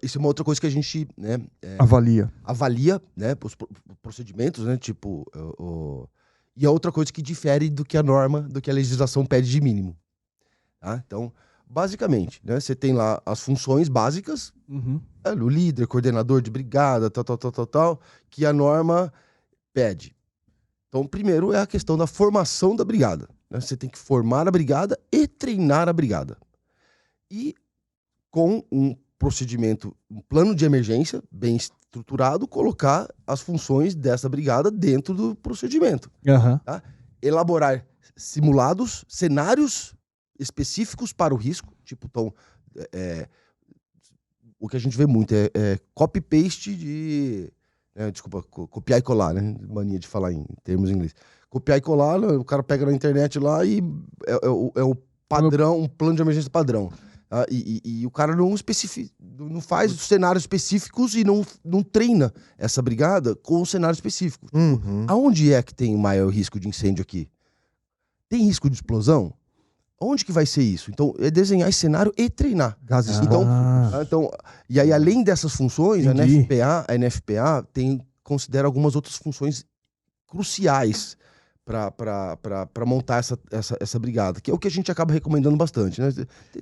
Isso é uma outra coisa que a gente, né, avalia, né, os procedimentos, né? Tipo, e é outra coisa que difere do que a norma, do que a legislação pede de mínimo. Tá? Então, basicamente, né, você tem lá as funções básicas, o líder, coordenador de brigada, tal, que a norma pede. Então, primeiro é a questão da formação da brigada. Né? Você tem que formar a brigada e treinar a brigada. E com um procedimento, um plano de emergência bem estruturado, colocar as funções dessa brigada dentro do procedimento. Tá? Elaborar simulados, cenários específicos para o risco. Tipo, então, o que a gente vê muito é copy-paste de... desculpa, copiar e colar, né? Mania de falar em termos em inglês. Copiar e colar, o cara pega na internet lá e é o padrão, um plano de emergência padrão. Tá? E o cara não faz cenários específicos e não treina essa brigada com um cenário específico. Tipo, aonde é que tem o maior risco de incêndio aqui? Tem risco de explosão? Onde que vai ser isso? Então, é desenhar esse cenário e treinar.
Gases
Então, e aí, além dessas funções, a NFPA considera algumas outras funções cruciais para montar essa brigada, que é o que a gente acaba recomendando bastante. Né?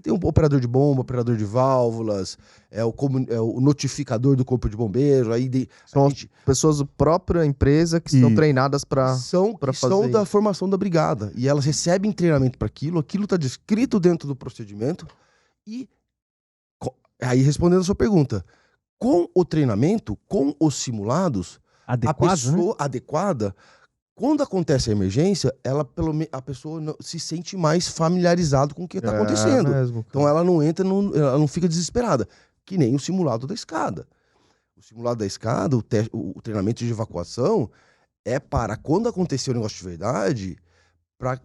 Tem um operador de bomba, operador de válvulas, o notificador do corpo de bombeiro.
São as pessoas da própria empresa que estão treinadas para fazer.
São da formação da brigada. E elas recebem treinamento para aquilo está descrito dentro do procedimento. E aí, respondendo a sua pergunta, com o treinamento, com os simulados, a pessoa adequada, quando acontece a emergência, a pessoa se sente mais familiarizado com o que está acontecendo. Então ela não entra, ela não fica desesperada. Que nem o simulado da escada. O simulado da escada, o treinamento de evacuação, é para, quando acontecer o negócio de verdade, para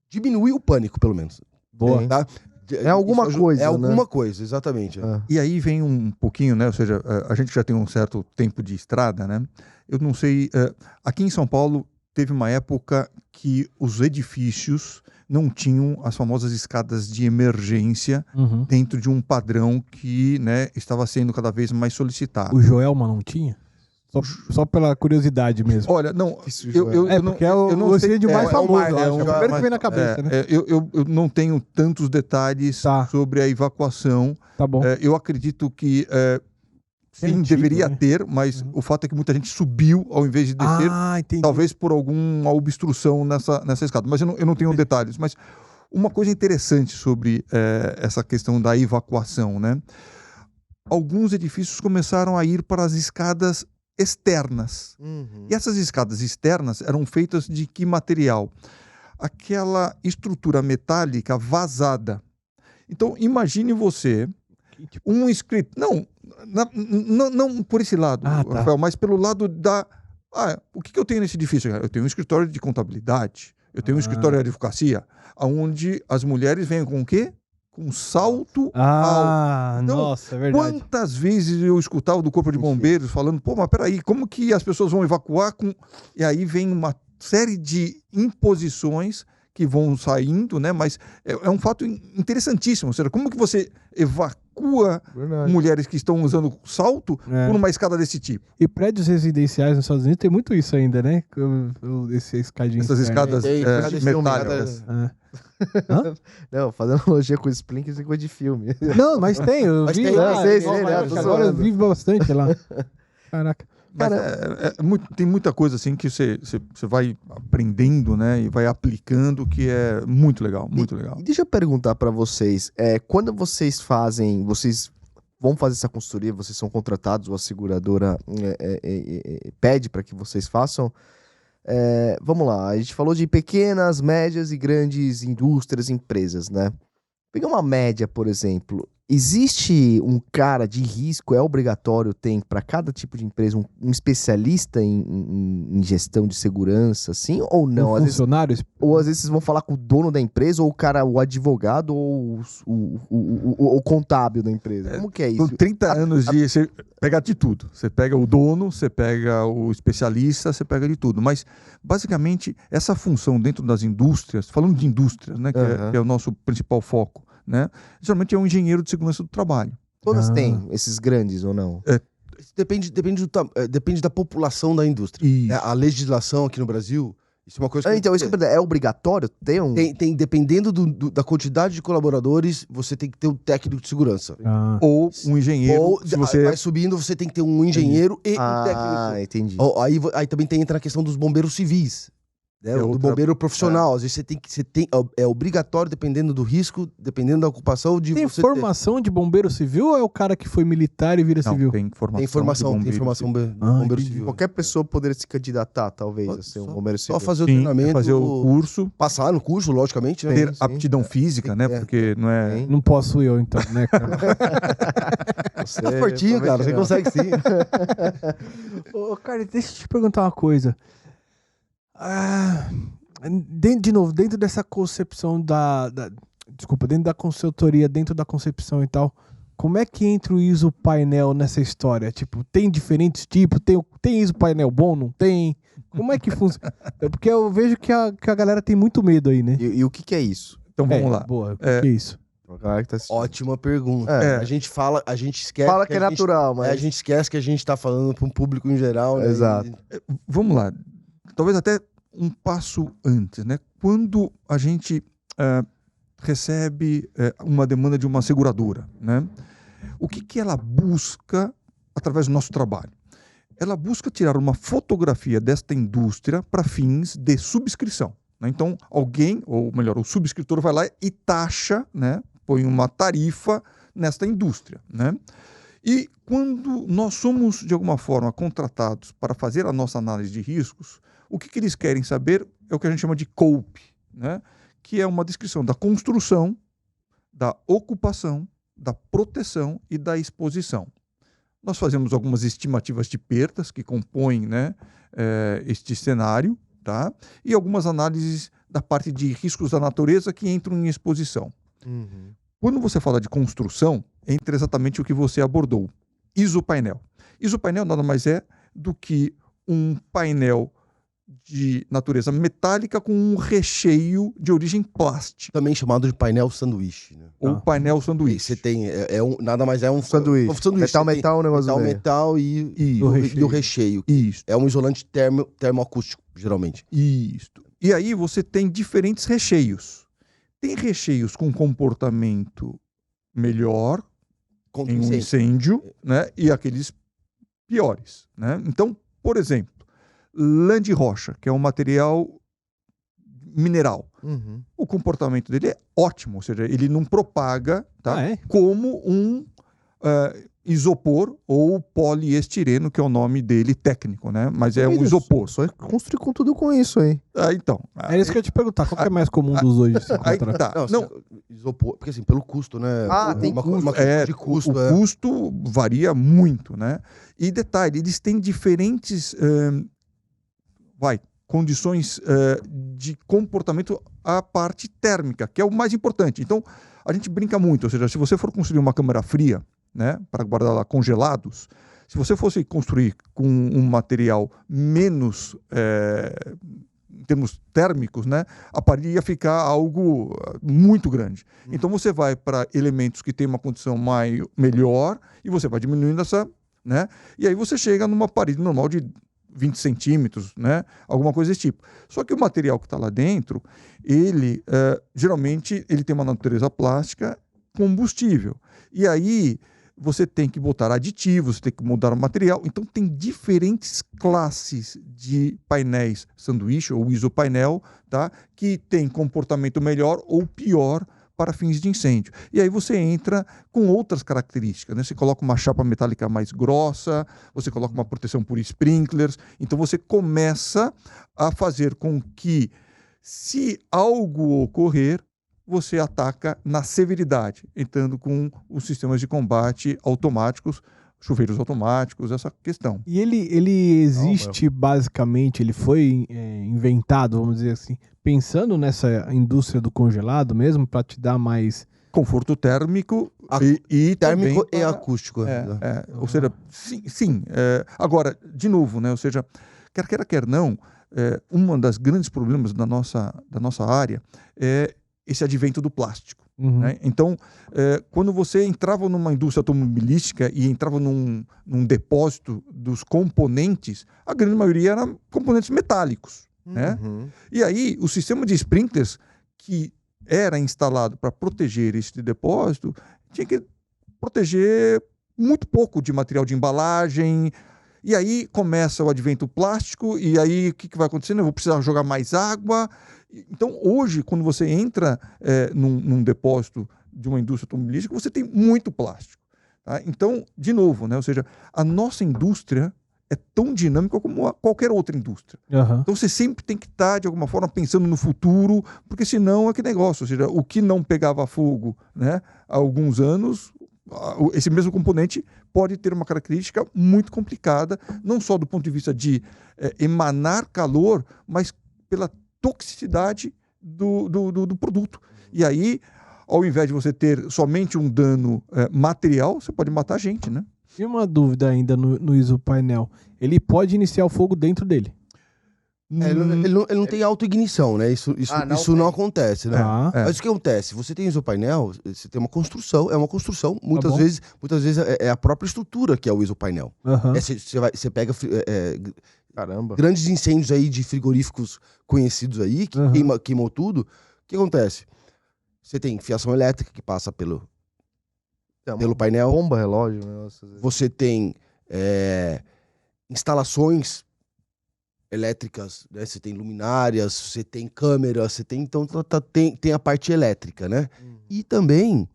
diminuir o pânico, pelo menos.
Boa.
Tá?
É alguma coisa,
É alguma
né?
coisa, exatamente.
E aí vem um pouquinho, né? Ou seja, a gente já tem um certo tempo de estrada, né? Eu não sei, aqui em São Paulo teve uma época que os edifícios não tinham as famosas escadas de emergência dentro de um padrão que, né, estava sendo cada vez mais solicitado.
O Joelma não tinha? Só pela curiosidade mesmo.
Olha, não,
porque é o incêndio mais famoso. É o primeiro que vem na cabeça, né?
Eu não tenho tantos detalhes sobre a evacuação.
Tá bom.
Eu acredito que sim, deveria ter, mas o fato é que muita gente subiu ao invés de descer, talvez por alguma obstrução nessa escada. Mas eu não tenho detalhes. Mas uma coisa interessante sobre essa questão da evacuação, né? Alguns edifícios começaram a ir para as escadas externas. E essas escadas externas eram feitas de que material? Aquela estrutura metálica vazada. Então, imagine você, um escritório... Não por esse lado, Rafael, mas pelo lado da... o que eu tenho nesse edifício? Eu tenho um escritório de contabilidade, eu tenho um escritório de advocacia, onde as mulheres vêm com o quê? Com salto alto. Então,
nossa, é verdade.
Quantas vezes eu escutava do Corpo de Bombeiros falando, mas peraí, como que as pessoas vão evacuar com... E aí vem uma série de imposições que vão saindo, né? Mas é um fato interessantíssimo. Ou seja, como que você evacua mulheres que estão usando salto por uma escada desse tipo?
E prédios residenciais nos Estados Unidos tem muito isso ainda, né?
Essas escadas metálicas.
Não, fazendo analogia com o Splink, isso é coisa de filme.
Não, mas tem. Eu vi lá. Agora eu vivo bastante lá. Caraca.
Tem muita coisa assim que você vai aprendendo, né, e vai aplicando, que é muito legal, muito legal.
E deixa eu perguntar para vocês, quando vocês vão fazer essa consultoria, vocês são contratados, ou a seguradora pede para que vocês façam, vamos lá, a gente falou de pequenas, médias e grandes indústrias, empresas, né? Pegar uma média, por exemplo, Existe um cara de risco, é obrigatório, tem para cada tipo de empresa um especialista em gestão de segurança, assim, ou não? Às vezes,
Funcionários?
ou às vezes vocês vão falar com o dono da empresa, ou o cara, o advogado, ou o contábil da empresa. Como que é
Com
isso?
30 anos de... Você pega de tudo. Você pega o dono, você pega o especialista, você pega de tudo. Mas, basicamente, essa função dentro das indústrias, falando de indústrias, né, que é o nosso principal foco, né, geralmente é um engenheiro de segurança do trabalho.
Todas têm esses grandes ou não?
Depende da população da indústria.
Isso.
A legislação aqui no Brasil, isso é uma coisa que...
Então, isso que eu pergunto, é obrigatório ter um...
Dependendo da quantidade de colaboradores, você tem que ter um técnico de segurança.
Ou um engenheiro,
Ou,
se você...
vai subindo, você tem que ter um engenheiro e um técnico.
Entendi.
Aí também entra a questão dos bombeiros civis. Né? Do
outra-
bombeiro profissional. Às vezes é obrigatório, dependendo do risco, dependendo da ocupação, de
Tem
você
formação de bombeiro civil ou é o cara que foi militar e vira
Não,
civil?
tem formação.
Tem informação
de
do bombeiro
entendi.
civil.
Qualquer pessoa poderia se candidatar, talvez, a ser um bombeiro civil.
Só fazer o
Sim,
treinamento,
fazer o curso,
passar no curso, logicamente, né?
ter
sim.
aptidão física, né?
É.
Porque não é...
Sim.
Não posso eu, então, né, cara?
Você,
Tá fortinho, cara, você consegue sim.
Ô, cara, deixa eu te perguntar uma coisa. De novo, dentro dessa concepção desculpa, dentro da consultoria, dentro da concepção e tal, como é que entra o ISO painel nessa história? Tipo, tem diferentes tipos? Tem ISO painel bom? Não tem? Como é que funciona? Porque eu vejo que a galera tem muito medo aí, né?
E o que é isso?
Então vamos lá.
Boa, o que é isso?
A galera que tá assistindo.
Ótima pergunta.
É.
A gente esquece.
Fala que é
a gente-
natural, mas...
A gente esquece que a gente tá falando para um público em geral, né?
Exato.
Vamos lá. Talvez até um passo antes, né? Quando a gente recebe uma demanda de uma seguradora, né? O que ela busca através do nosso trabalho? Ela busca tirar uma fotografia desta indústria para fins de subscrição, né? Então, alguém, ou melhor, o subscritor vai lá e taxa, né? Põe uma tarifa nesta indústria, né? E quando nós somos, de alguma forma, contratados para fazer a nossa análise de riscos, o que eles querem saber é o que a gente chama de COPE, né? Que é uma descrição da construção, da ocupação, da proteção e da exposição. Nós fazemos algumas estimativas de perdas que compõem, né, este cenário, tá? E algumas análises da parte de riscos da natureza que entram em exposição.
Uhum.
Quando você fala de construção, entra exatamente o que você abordou. Isopainel. Isopainel nada mais é do que um painel de natureza metálica com um recheio de origem plástica.
Também chamado de painel sanduíche, né?
Ou painel sanduíche.
Você tem, nada mais é um
Sanduíche.
Um sanduíche.
Metal, um negócio
metal,
velho.
metal e o recheio.
Isso.
É um isolante termoacústico, geralmente.
Isso. E aí você tem diferentes recheios. Tem recheios com comportamento melhor
Contra
em um incêndio, né? E aqueles piores, né? Então, por exemplo, lã de rocha, que é um material mineral.
Uhum.
O comportamento dele é ótimo, ou seja, ele não propaga, tá?
Ah, é?
Como um isopor ou poliestireno, que é o nome dele técnico, né? Mas é um isopor.
Só construir com tudo com isso aí.
Então.
Era isso que eu ia te perguntar. Qual que é mais comum dos dois de se
Aí
encontrar?
tá. Não,
isopor, porque assim, pelo custo, né?
Tem
uma
custo.
questão de custo.
o custo varia muito, né? E detalhe, eles têm diferentes condições de comportamento à parte térmica, que é o mais importante. Então, a gente brinca muito, ou seja, se você for construir uma câmara fria, né, para guardar lá congelados, se você fosse construir com um material menos, em termos térmicos, né, a parede ia ficar algo muito grande. Então, você vai para elementos que têm uma condição melhor e você vai diminuindo essa, né, e aí você chega numa parede normal de 20 centímetros, né? Alguma coisa desse tipo. Só que o material que está lá dentro, ele geralmente ele tem uma natureza plástica combustível. E aí você tem que botar aditivos, você tem que mudar o material. Então tem diferentes classes de painéis sanduíche ou isopainel, tá? Que tem comportamento melhor ou pior para fins de incêndio. E aí você entra com outras características, né? Você coloca uma chapa metálica mais grossa, você coloca uma proteção por sprinklers, então você começa a fazer com que, se algo ocorrer, você ataca na severidade, entrando com os sistemas de combate automáticos, chuveiros automáticos, essa questão.
E ele existe basicamente, ele foi inventado, vamos dizer assim, pensando nessa indústria do congelado mesmo, para te dar mais...
Conforto térmico e
térmico
também
e acústico.
Ou seja, sim. Agora, de novo, né? Ou seja, quer queira, quer não, um dos grandes problemas da nossa área é esse advento do plástico.
Uhum.
Né? Então, quando você entrava numa indústria automobilística e entrava num depósito dos componentes, a grande maioria eram componentes metálicos. Né? E aí, o sistema de sprinklers que era instalado para proteger este depósito tinha que proteger muito pouco de material de embalagem. E aí começa o advento plástico, e aí o que vai acontecendo? Eu vou precisar jogar mais água. Então, hoje, quando você entra num depósito de uma indústria automobilística, você tem muito plástico. Tá? Então, de novo, né? Ou seja, a nossa indústria é tão dinâmica como qualquer outra indústria.
Uhum.
Então, você sempre tem que estar, de alguma forma, pensando no futuro, porque senão é que negócio. Ou seja, o que não pegava fogo, né, há alguns anos, esse mesmo componente pode ter uma característica muito complicada, não só do ponto de vista de emanar calor, mas pela toxicidade do produto. E aí, ao invés de você ter somente um dano material, você pode matar a gente, né?
E uma dúvida ainda no isopainel, ele pode iniciar o fogo dentro dele?
Ele não tem autoignição, né? Isso não acontece, né? Mas o que acontece? Você tem isopainel, você tem uma construção, muitas vezes é a própria estrutura que é o isopainel.
Uhum.
Você pega grandes incêndios aí de frigoríficos conhecidos aí, que queimou tudo. O que acontece? Você tem fiação elétrica que passa pelo painel.
Bomba, relógio.
Você tem instalações elétricas, né? Você tem luminárias, você tem câmeras, você tem... Então tem a parte elétrica, né? E também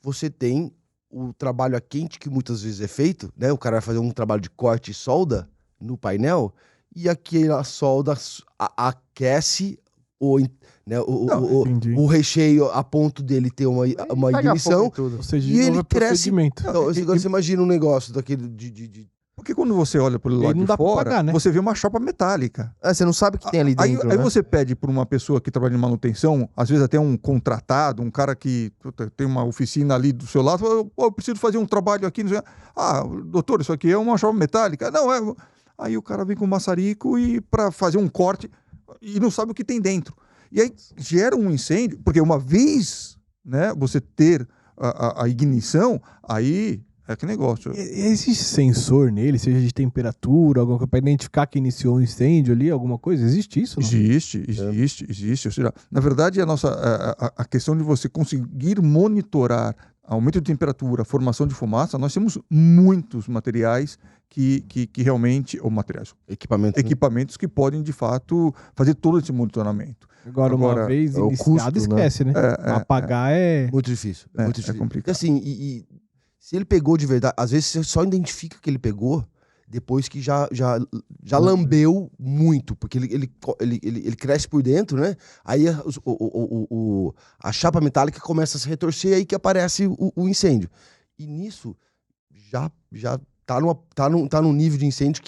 você tem o trabalho a quente que muitas vezes é feito, né? O cara vai fazer um trabalho de corte e solda no painel e aquela solda aquece o recheio a ponto dele ter uma ignição.
Ou seja,
e ele
cresce.
Então, você imagina um negócio daquele
Porque quando você olha pelo lado de fora, pagar, né? Você vê uma chapa metálica.
Você não sabe o que tem ali dentro,
Aí você pede para uma pessoa que trabalha em manutenção, às vezes até um contratado, um cara que tem uma oficina ali do seu lado, fala, eu preciso fazer um trabalho aqui. Doutor, isso aqui é uma chapa metálica? Não, é... Aí o cara vem com um maçarico e para fazer um corte e não sabe o que tem dentro. E aí gera um incêndio, porque uma vez, né, você ter a ignição, aí é que negócio.
Existe sensor nele, seja de temperatura, alguma coisa, para identificar que iniciou um incêndio ali, alguma coisa? Existe isso? Não?
Existe. Ou seja, na verdade, a questão de você conseguir monitorar aumento de temperatura, formação de fumaça, nós temos muitos materiais que realmente, ou materiais, equipamentos que podem, de fato, fazer todo esse monitoramento.
Agora uma vez iniciado, esquece, né? Apagar é...
Muito difícil.
É
complicado.
complicado.
Assim, e se ele pegou de verdade, às vezes você só identifica que ele pegou depois que já lambeu muito, porque ele cresce por dentro, né? Aí a chapa metálica começa a se retorcer, aí que aparece o incêndio. E nisso já tá num nível de incêndio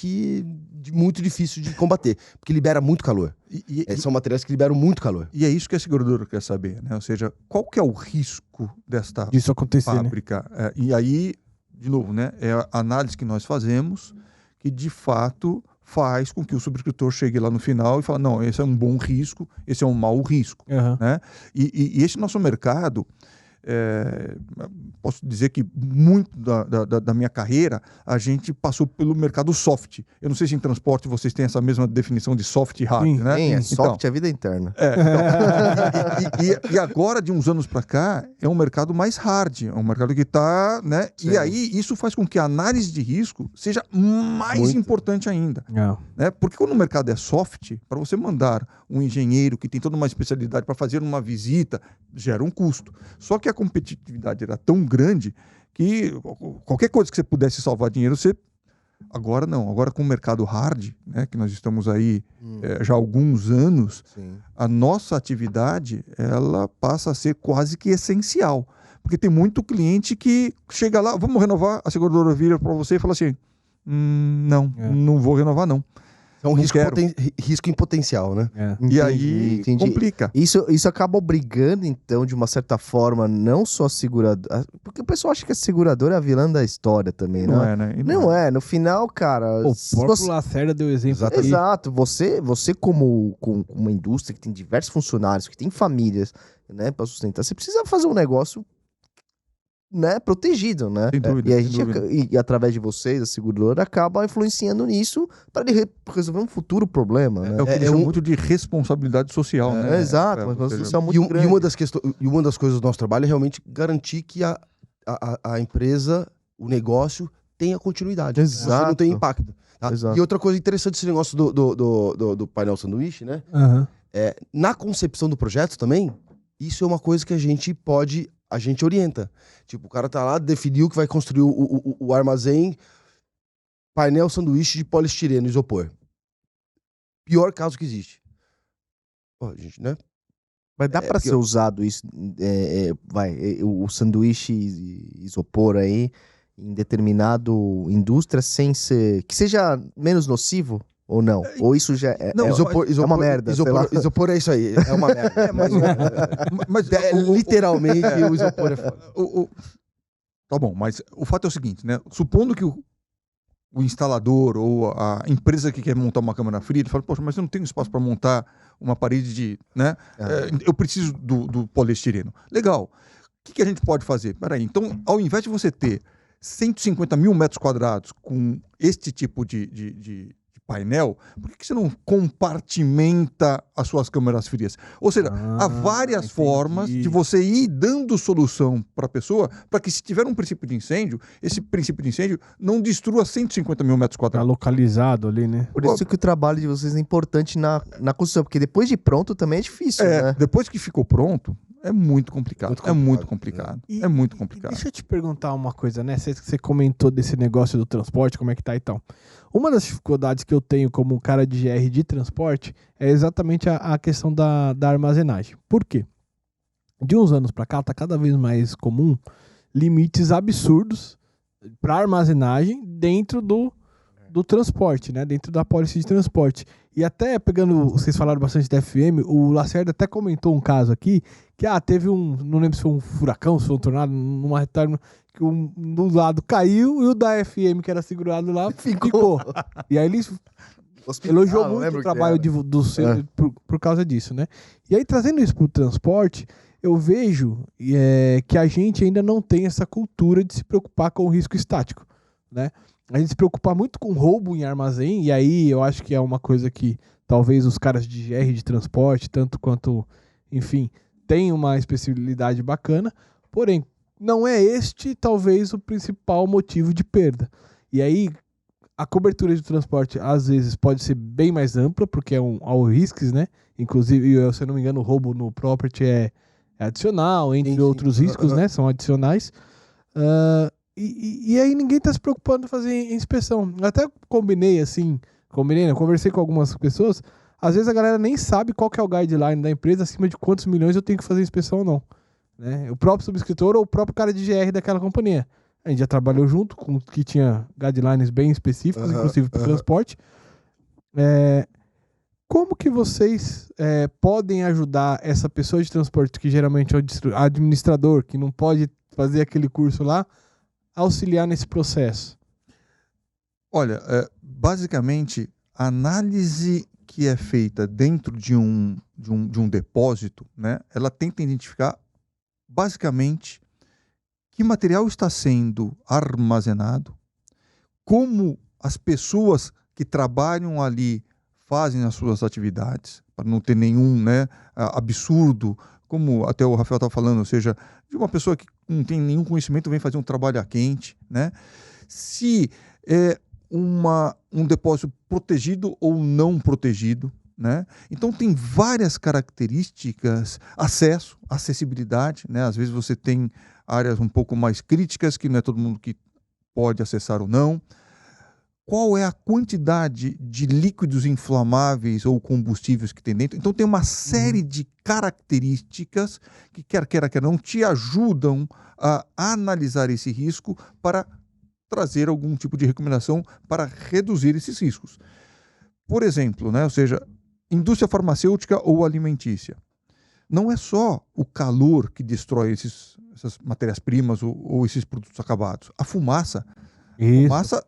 muito difícil de combater, porque libera muito calor. São materiais que liberam muito calor.
E é isso que a seguradora quer saber, né? Ou seja, qual que é o risco
disso acontecer,
fábrica? Né? E aí, de novo, né? É a análise que nós fazemos que, de fato, faz com que o subscritor chegue lá no final e fale, não, esse é um bom risco, esse é um mau risco. Né? E esse nosso mercado... posso dizer que muito da minha carreira a gente passou pelo mercado soft. Eu não sei se em transporte vocês têm essa mesma definição de soft e hard, né?
Sim, soft é a vida interna.
E agora, de uns anos para cá, é um mercado mais hard, é um mercado que está, né? Sim. E aí isso faz com que a análise de risco seja mais importante ainda. Né? Porque quando o mercado é soft, para você mandar um engenheiro que tem toda uma especialidade para fazer uma visita, gera um custo. Só que a competitividade era tão grande que qualquer coisa que você pudesse salvar dinheiro, você Agora não, agora com o mercado hard, né, que nós estamos aí já há alguns anos,
Sim.
a nossa atividade ela passa a ser quase que essencial. Porque tem muito cliente que chega lá, vamos renovar, a seguradora vira para você e fala assim, não vou renovar não.
É um
Não
risco,
quero.
risco em potencial, né?
E aí complica.
Isso acaba obrigando, então, de uma certa forma, não só a seguradora. Porque o pessoal acha que a seguradora é a vilã da história também,
Não
né?
é, né? E
Não é. No final, cara.
O
se
próprio
você-
Lacerda deu exemplo aqui.
Exato. Você como com uma indústria que tem diversos funcionários, que tem famílias, né, para sustentar, você precisa fazer um negócio, né, protegido, né?
Sem dúvida,
E a
sem
gente,
dúvida.
e através de vocês, a seguradora, acaba influenciando nisso para ele resolver um futuro problema, né?
É o que eles chamam muito de responsabilidade social, né?
Exato,
Ou
mas uma
seja,
solução
E,
muito
um-
grande.
e uma das coisas do nosso trabalho é realmente garantir que a empresa, o negócio, tenha continuidade. Você não
Exato.
tem impacto. Tá?
Exato.
E outra coisa interessante desse negócio do painel sanduíche, né?
Aham.
Na concepção do projeto também, isso é uma coisa que a gente orienta. Tipo, o cara tá lá, definiu que vai construir o armazém, painel sanduíche de poliestireno, isopor. Pior caso que existe. Pô, gente, né?
Mas dá pra ser usado isso, o sanduíche isopor aí, em determinado indústria, sem ser... Que seja menos nocivo ou não? Ou isso já é,
Não,
é uma merda, sei lá.
Isopor é isso aí, é uma merda.
mas
Literalmente, o isopor é foda.
Tá bom, mas o fato é o seguinte, né? Supondo que o instalador ou a empresa que quer montar uma câmara fria, ele fala, poxa, mas eu não tenho espaço para montar uma parede de, né? Eu preciso do poliestireno. Legal. O que a gente pode fazer? Peraí, então, ao invés de você ter 150 mil metros quadrados com este tipo de painel, por que você não compartimenta as suas câmeras frias? Ou seja, há várias
entendi.
formas de você ir dando solução para a pessoa, para que se tiver um princípio de incêndio, esse princípio de incêndio não destrua 150 mil metros
Tá
quadrados.
localizado ali, né?
Por isso que o trabalho de vocês é importante na construção, porque depois de pronto também é difícil, né?
Depois que ficou pronto, é muito complicado.
Muito
É muito
complicado,
complicado. É muito complicado.
Deixa eu te perguntar uma coisa, né? Você comentou desse negócio do transporte, como é que tá e tal. Uma das dificuldades que eu tenho como um cara de GR de transporte é exatamente a questão da armazenagem. Por quê? De uns anos para cá, tá cada vez mais comum limites absurdos para armazenagem dentro do transporte, né? Dentro da pólice de transporte. E até pegando, vocês falaram bastante da FM, o Lacerda até comentou um caso aqui, que teve não lembro se foi um furacão, se foi um tornado, numa retorno, que do lado caiu e o da FM, que era segurado lá, ficou. E aí ele elogiou muito o trabalho por causa disso, né? E aí, trazendo isso para o transporte, eu vejo que a gente ainda não tem essa cultura de se preocupar com o risco estático, né? A gente se preocupa muito com roubo em armazém, e aí eu acho que é uma coisa que talvez os caras de GR de transporte, tanto quanto, enfim, tem uma especialidade bacana, porém, não é este talvez o principal motivo de perda. E aí, a cobertura de transporte às vezes pode ser bem mais ampla, porque é all risks, né? Inclusive, se eu não me engano, o roubo no property é adicional, entre outros riscos, né? São adicionais. E aí ninguém tá se preocupando em fazer inspeção. Eu até conversei com algumas pessoas, às vezes a galera nem sabe qual que é o guideline da empresa, acima de quantos milhões eu tenho que fazer inspeção ou não. Né? O próprio subscritor ou o próprio cara de GR daquela companhia. A gente já trabalhou junto com que tinha guidelines bem específicos, inclusive para transporte. Como que vocês podem ajudar essa pessoa de transporte, que geralmente é o administrador, que não pode fazer aquele curso lá, auxiliar nesse processo?
Olha, basicamente, a análise que é feita dentro de um depósito, né, ela tenta identificar, basicamente, que material está sendo armazenado, como as pessoas que trabalham ali fazem as suas atividades, para não ter nenhum, né, absurdo, como até o Rafael estava falando, ou seja, de uma pessoa que não tem nenhum conhecimento vem fazer um trabalho a quente, né? Se é um depósito protegido ou não protegido, né? Então tem várias características, acessibilidade, né? Às vezes você tem áreas um pouco mais críticas que não é todo mundo que pode acessar ou não. qual é a quantidade de líquidos inflamáveis ou combustíveis que tem dentro. Então tem uma série de características que, quer queira, quer não, te ajudam a analisar esse risco para trazer algum tipo de recomendação para reduzir esses riscos. Por exemplo, né, ou seja, indústria farmacêutica ou alimentícia. Não é só o calor que destrói essas matérias-primas ou esses produtos acabados. A fumaça.
Isso.
Fumaça,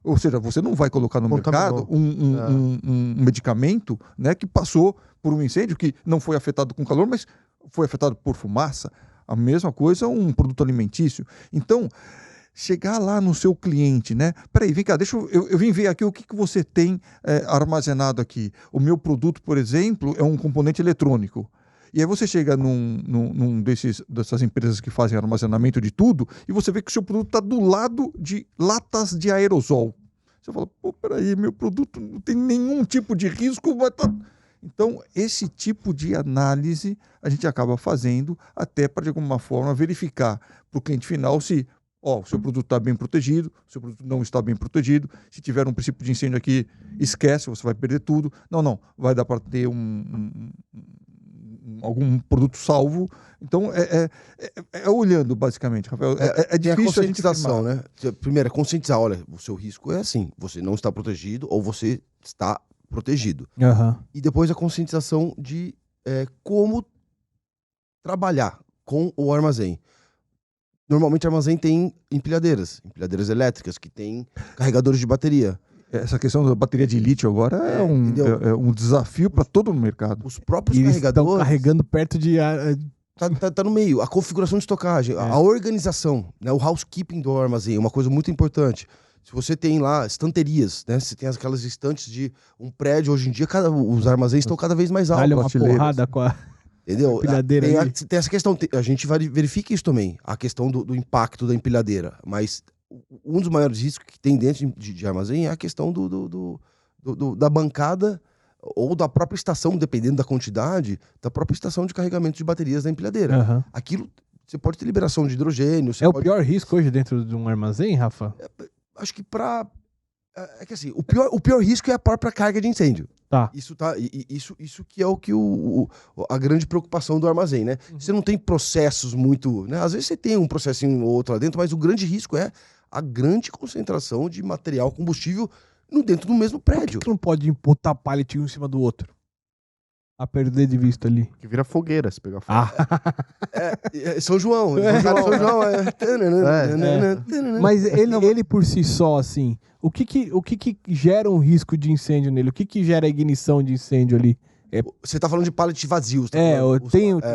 ou seja, você não vai colocar no mercado um medicamento, né, que passou por um incêndio que não foi afetado com calor, mas foi afetado por fumaça. A mesma coisa um produto alimentício. Então, chegar lá no seu cliente, né? Peraí, vem cá, eu vim ver aqui o que você tem armazenado aqui. O meu produto, por exemplo, é um componente eletrônico. E aí você chega num dessas empresas que fazem armazenamento de tudo e você vê que o seu produto está do lado de latas de aerosol. Você fala, pô, peraí, meu produto não tem nenhum tipo de risco, mas tá... Então, esse tipo de análise a gente acaba fazendo até para, de alguma forma, verificar para o cliente final se o seu produto está bem protegido, o seu produto não está bem protegido. Se tiver um princípio de incêndio aqui, esquece, você vai perder tudo. Não, vai dar para ter algum produto salvo. Então, é olhando, basicamente, Rafael. É difícil
a conscientização, né? Primeiro, é conscientizar, olha, o seu risco é assim, você não está protegido ou você está protegido.
Uhum.
E depois a conscientização de como trabalhar com o armazém. Normalmente o armazém tem empilhadeiras elétricas, que tem carregadores de bateria.
Essa questão da bateria de lítio agora é um desafio para todo o mercado.
Os próprios
Eles
carregadores...
estão carregando perto de...
Tá no meio. A configuração de estocagem, a organização, né, o housekeeping do armazém é uma coisa muito importante. Se você tem lá estanterias, né? Você tem aquelas estantes de um prédio, hoje em dia os armazéns estão cada vez mais altos.
Dá-lhe uma porrada com a...
Entendeu?
Empilhadeira
Tem essa questão, a gente verifica isso também, a questão do impacto da empilhadeira. Mas um dos maiores riscos que tem dentro de armazém é a questão da bancada ou da própria estação, dependendo da quantidade, da própria estação de carregamento de baterias da empilhadeira.
Uhum.
Aquilo, você pode ter liberação de hidrogênio.
O pior risco hoje dentro de um armazém, Rafa?
Acho que é que assim, o pior risco é a própria carga de incêndio.
Tá.
Isso que é a grande preocupação do armazém, né? Você não tem processos muito... Né? Às vezes você tem um processinho ou outro lá dentro, mas o grande risco é a grande concentração de material combustível dentro do mesmo prédio.
Por que não pode botar pallet um em cima do outro? A perder de vista ali.
Que vira fogueira se pegar fogo.
São João. São João.
Mas ele por si só, assim, o que gera um risco de incêndio nele? O que gera a ignição de incêndio ali?
Você tá falando de pallet vazios. Tá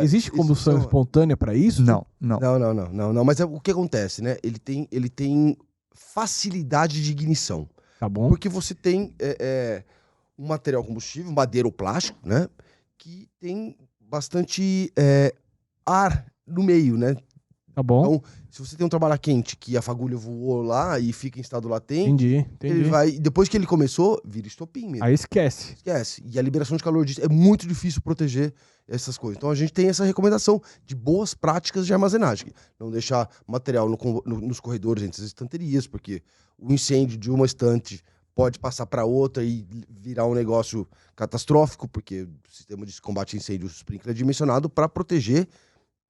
existe combustão espontânea para isso?
Não.
Não. Mas o que acontece, né? Ele tem facilidade de ignição.
Tá bom.
Porque você tem um material combustível, madeira ou plástico, né? Que tem bastante ar no meio, né?
Tá bom.
Então, se você tem um trabalho quente que a fagulha voou lá e fica em estado latente,
entendi.
ele vai, depois que ele começou, vira estopim mesmo.
Aí esquece.
E a liberação de calor disso é muito difícil proteger essas coisas. Então a gente tem essa recomendação de boas práticas de armazenagem. Não deixar material nos corredores entre as estanterias, porque o incêndio de uma estante pode passar para outra e virar um negócio catastrófico, porque o sistema de combate a incêndio sprinkler é dimensionado para proteger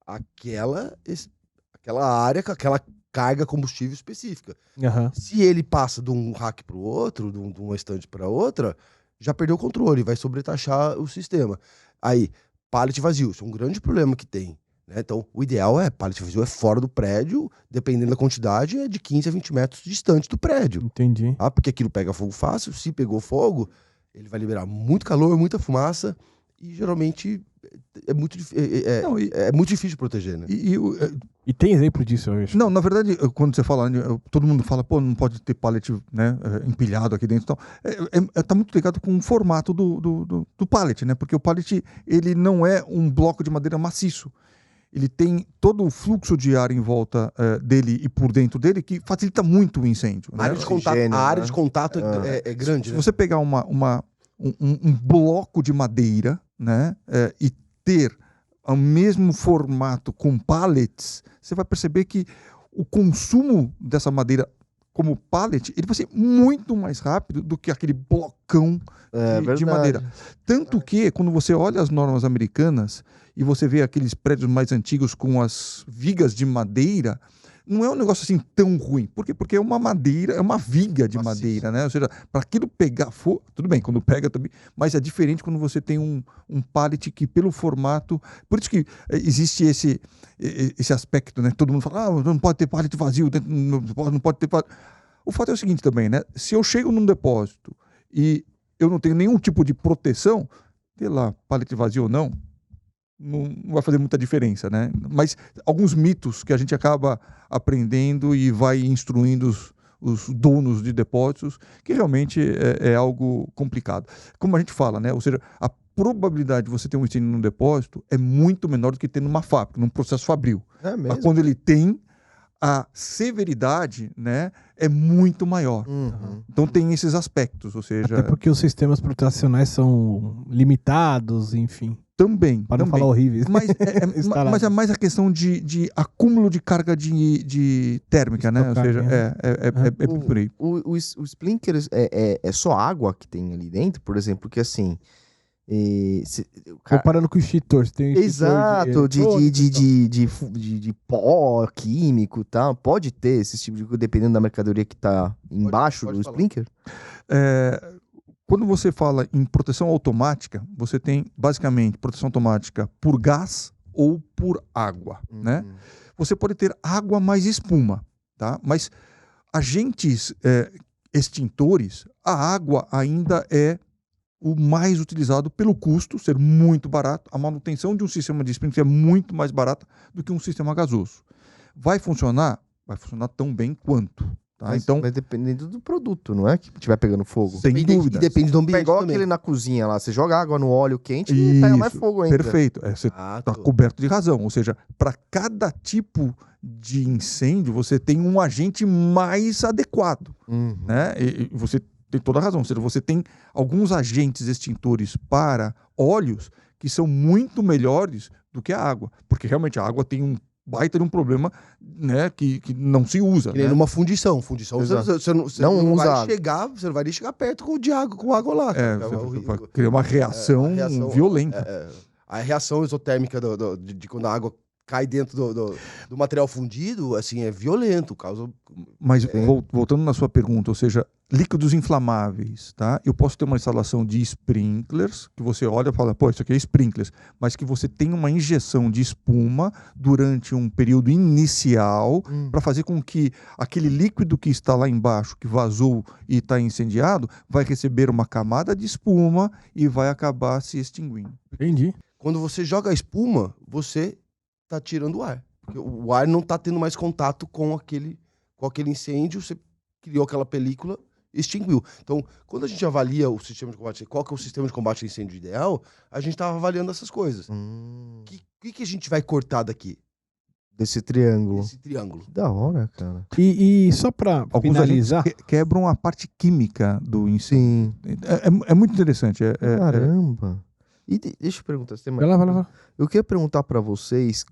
aquela área, aquela carga combustível específica.
Uhum.
Se ele passa de um rack para o outro, de uma estante para outra, já perdeu o controle, vai sobretaxar o sistema. Aí, pallet vazio, isso é um grande problema que tem. Né? Então, o ideal pallet vazio fora do prédio, dependendo da quantidade, é de 15 a 20 metros distante do prédio.
Entendi.
Porque aquilo pega fogo fácil, se pegou fogo, ele vai liberar muito calor, muita fumaça, e geralmente é muito difícil de proteger, né?
E tem exemplo disso, eu acho.
Não, na verdade, quando você fala, todo mundo fala, pô, não pode ter pallet, né, empilhado aqui dentro. Então, tá muito ligado com o formato do pallet, né? Porque o pallet, ele não é um bloco de madeira maciço. Ele tem todo o fluxo de ar em volta dele e por dentro dele que facilita muito o incêndio.
A área de contato é grande.
Se você pegar um bloco de madeira, né, e ter o mesmo formato com pallets, você vai perceber que o consumo dessa madeira como pallet, ele vai ser muito mais rápido do que aquele blocão de madeira. Tanto que, quando você olha as normas americanas e você vê aqueles prédios mais antigos com as vigas de madeira, não é um negócio assim tão ruim. Por quê? Porque é uma madeira, é uma viga de madeira, né? Ou seja, para aquilo pegar fogo, tudo bem, quando pega também, mas é diferente quando você tem um pallet que, pelo formato. Por isso que existe esse aspecto, né? Todo mundo fala, não pode ter pallet vazio, não pode ter pallet. O fato é o seguinte também, né? Se eu chego num depósito e eu não tenho nenhum tipo de proteção, sei lá, pallet vazio ou não vai fazer muita diferença, né? Mas alguns mitos que a gente acaba aprendendo e vai instruindo os donos de depósitos, que realmente é algo complicado. Como a gente fala, né? Ou seja, a probabilidade de você ter um incêndio num depósito é muito menor do que ter numa fábrica, num processo fabril.
É mesmo?
Mas quando ele tem, a severidade, né, é muito maior. Então tem esses aspectos, ou seja...
Até porque os sistemas protecionais são limitados, enfim.
Também.
Para não falar horríveis.
Mas é mais a questão de acúmulo de carga de térmica, né? Ou seja, é por aí.
O Splinker é só água que tem ali dentro, por exemplo, que assim...
Comparando com o extintor, você tem
exato, de pó químico e tal. Pode ter esse tipo de coisa, dependendo da mercadoria que está embaixo do Splinker?
Quando você fala em proteção automática, você tem basicamente proteção automática por gás ou por água, né? Você pode ter água mais espuma, tá? Mas agentes extintores, a água ainda é o mais utilizado pelo custo ser muito barato. A manutenção de um sistema de sprinkler é muito mais barata do que um sistema gasoso. Vai funcionar? Vai funcionar tão bem quanto. Tá?
Então, mas dependendo do produto, não é? Que estiver pegando fogo.
Sem dúvida.
E depende do ambiente
igual
também.
aquele na cozinha lá. Você joga água no óleo quente e pega mais fogo ainda.
Perfeito. Você está coberto de razão. Ou seja, para cada tipo de incêndio, você tem um agente mais adequado. Né? E você tem toda a razão. Ou seja, você tem alguns agentes extintores para óleos que são muito melhores do que a água. Porque realmente a água tem um baita de um problema, né, que não se usa.
Que nem numa fundição. Fundição você não vai chegar, você não vai nem chegar perto com água lá.
Você vai criar uma reação violenta.
A reação isotérmica de quando a água cai dentro do material fundido, assim, é violento, causa...
Mas voltando na sua pergunta, ou seja, líquidos inflamáveis, tá? Eu posso ter uma instalação de sprinklers, que você olha e fala, pô, isso aqui é sprinklers, mas que você tem uma injeção de espuma durante um período inicial para fazer com que aquele líquido que está lá embaixo, que vazou e está incendiado, vai receber uma camada de espuma e vai acabar se extinguindo.
Entendi.
Quando você joga a espuma, você tá tirando o ar. Porque o ar não tá tendo mais contato com aquele incêndio, você criou aquela película, extinguiu. Então, quando a gente avalia o sistema de combate, qual que é o sistema de combate a incêndio ideal, a gente tá avaliando essas coisas. O que a gente vai cortar daqui?
Desse triângulo.
Desse triângulo.
Que da hora, cara.
E só para finalizar...
Quebram a parte química do incêndio. É muito interessante.
Caramba. E deixa eu perguntar, você tem mais...
Vai lá.
Eu queria perguntar para vocês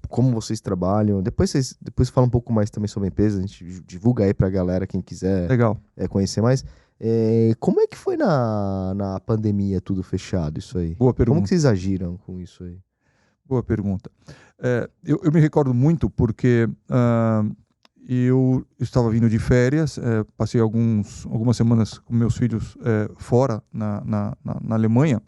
como vocês trabalham. Depois fala um pouco mais também sobre a empresa. A gente divulga aí pra galera, quem quiser conhecer mais. Como é que foi na pandemia tudo fechado, isso aí?
Boa pergunta.
Como que vocês agiram com isso aí?
Boa pergunta. Eu me recordo muito porque eu estava vindo de férias, passei algumas semanas com meus filhos fora na Alemanha.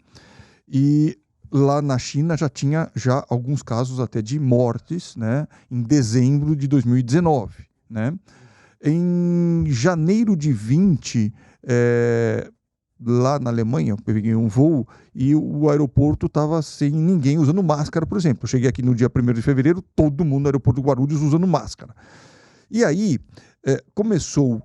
E lá na China já tinha alguns casos até de mortes, né, em dezembro de 2019. Né? Em janeiro de 20, lá na Alemanha, eu peguei um voo e o aeroporto estava sem ninguém usando máscara, por exemplo. Eu cheguei aqui no dia 1º de fevereiro, todo mundo no aeroporto de Guarulhos usando máscara. E aí começou...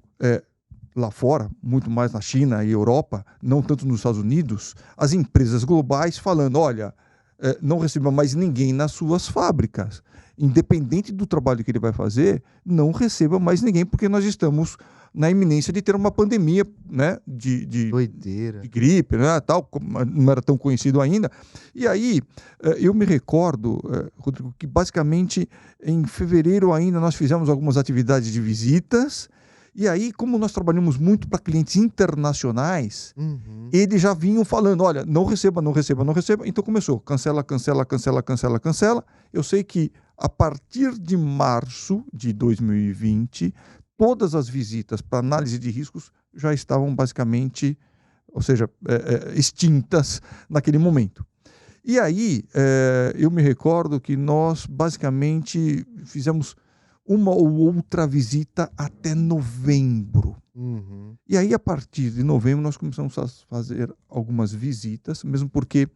lá fora, muito mais na China e Europa, não tanto nos Estados Unidos, as empresas globais falando, olha, não receba mais ninguém nas suas fábricas. Independente do trabalho que ele vai fazer, não receba mais ninguém, porque nós estamos na iminência de ter uma pandemia, né, de gripe, né, tal, não era tão conhecido ainda. E aí, eu me recordo, Rodrigo, que basicamente em fevereiro ainda nós fizemos algumas atividades de visitas. E aí, como nós trabalhamos muito para clientes internacionais,
Uhum.
eles já vinham falando, olha, não receba, não receba, não receba. Então começou, cancela, cancela, cancela, cancela, cancela. Eu sei que a partir de março de 2020, todas as visitas para análise de riscos já estavam basicamente, ou seja, extintas naquele momento. E aí, eu me recordo que nós basicamente fizemos uma ou outra visita até novembro.
Uhum.
E aí, a partir de novembro, nós começamos a fazer algumas visitas, mesmo porque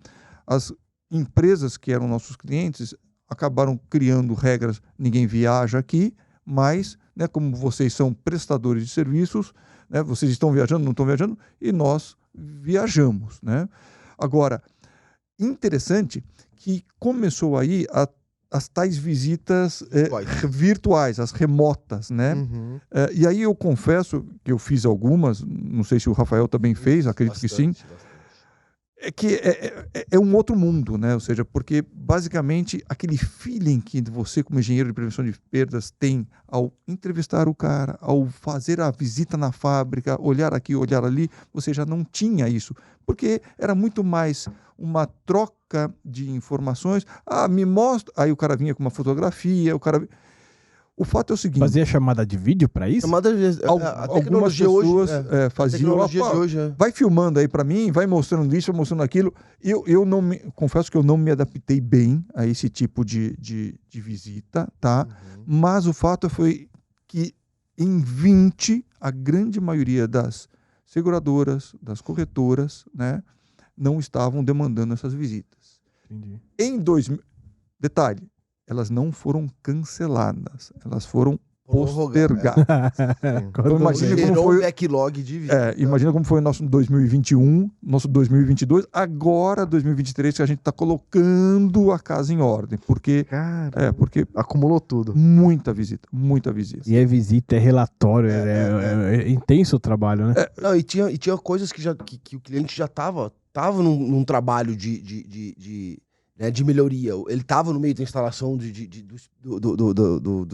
as empresas que eram nossos clientes acabaram criando regras, ninguém viaja aqui, mas, né, como vocês são prestadores de serviços, né, vocês estão viajando, não estão viajando, e nós viajamos, né? Agora, interessante que começou aí as tais visitas virtuais, as remotas, né?
Uhum.
E aí eu confesso que eu fiz algumas, não sei se o Rafael também fez, acredito que sim.
Bastante.
É que é um outro mundo, né? Ou seja, porque basicamente aquele feeling que você, como engenheiro de prevenção de perdas, tem ao entrevistar o cara, ao fazer a visita na fábrica, olhar aqui, olhar ali, você já não tinha isso. Porque era muito mais uma troca de informações. Ah, me mostra. Aí o cara vinha com uma fotografia, O fato é o seguinte...
Fazia chamada de vídeo pra isso?
A tecnologia
algumas pessoas
hoje,
faziam...
a tecnologia de hoje,
Vai filmando aí para mim, vai mostrando isso, vai mostrando aquilo. Eu não confesso que eu não me adaptei bem a esse tipo de visita, tá?
Uhum.
Mas o fato foi que em 20, a grande maioria das seguradoras, das corretoras, né, não estavam demandando essas visitas.
Entendi.
Em 2000... Detalhe, elas não foram canceladas, elas foram postergadas. Então, imagine como
Gerou
foi
um backlog de vida.
imagina como foi o nosso 2021, nosso 2022, agora 2023, que a gente está colocando a casa em ordem, porque
Cara,
porque
acumulou tudo.
muita visita, muita visita.
E é visita, é relatório, é intenso o trabalho, né?
Não, e tinha coisas que o cliente já tava num trabalho de melhoria. Ele estava no meio da instalação dos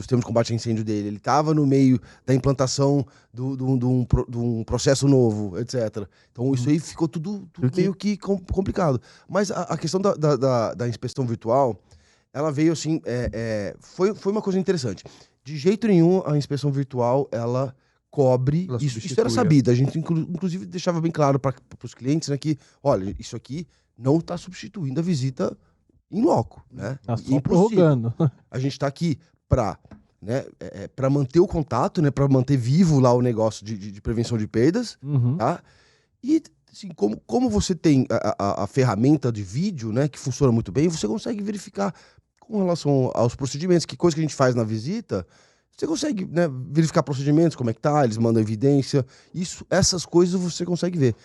termos de combate a incêndio dele, ele estava no meio da implantação de um processo novo, etc. Então isso aí ficou tudo meio que complicado. Mas a questão da inspeção virtual, ela veio assim, foi uma coisa interessante. De jeito nenhum a inspeção virtual, ela cobre,
Ela
isso era
substitui,
sabido, a gente inclusive deixava bem claro para os clientes, né, que, olha, isso aqui não está substituindo a visita em loco, né?
Tá só
Impossível.
prorrogando.
A gente está aqui para manter o contato, né, para manter vivo lá o negócio de prevenção de perdas,
Uhum.
tá? E assim, como você tem a ferramenta de vídeo, né, que funciona muito bem, você consegue verificar com relação aos procedimentos, que coisa que a gente faz na visita, você consegue, né, verificar procedimentos, como é que tá, eles mandam evidência, essas coisas você consegue ver.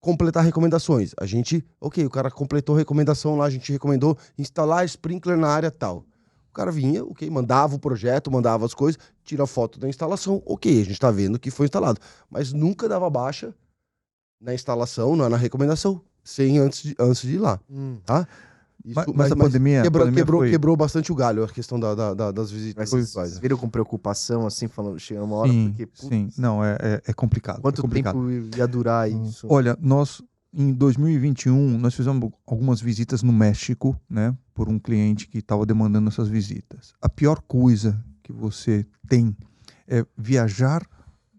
Completar recomendações. A gente, o cara completou a recomendação lá, a gente recomendou instalar sprinkler na área tal. O cara vinha, mandava o projeto, mandava as coisas, tira a foto da instalação, a gente tá vendo que foi instalado. Mas nunca dava baixa na instalação, na recomendação, sem antes de ir lá, tá? Isso,
Mas a pandemia
quebrou bastante o galho, a questão das visitas.
Vocês viram com preocupação, assim, falando, chegando uma hora, porque...
Sim, não, é complicado.
Quanto tempo ia durar isso?
Olha, nós, em 2021, nós fizemos algumas visitas no México, né, por um cliente que estava demandando essas visitas. A pior coisa que você tem é viajar.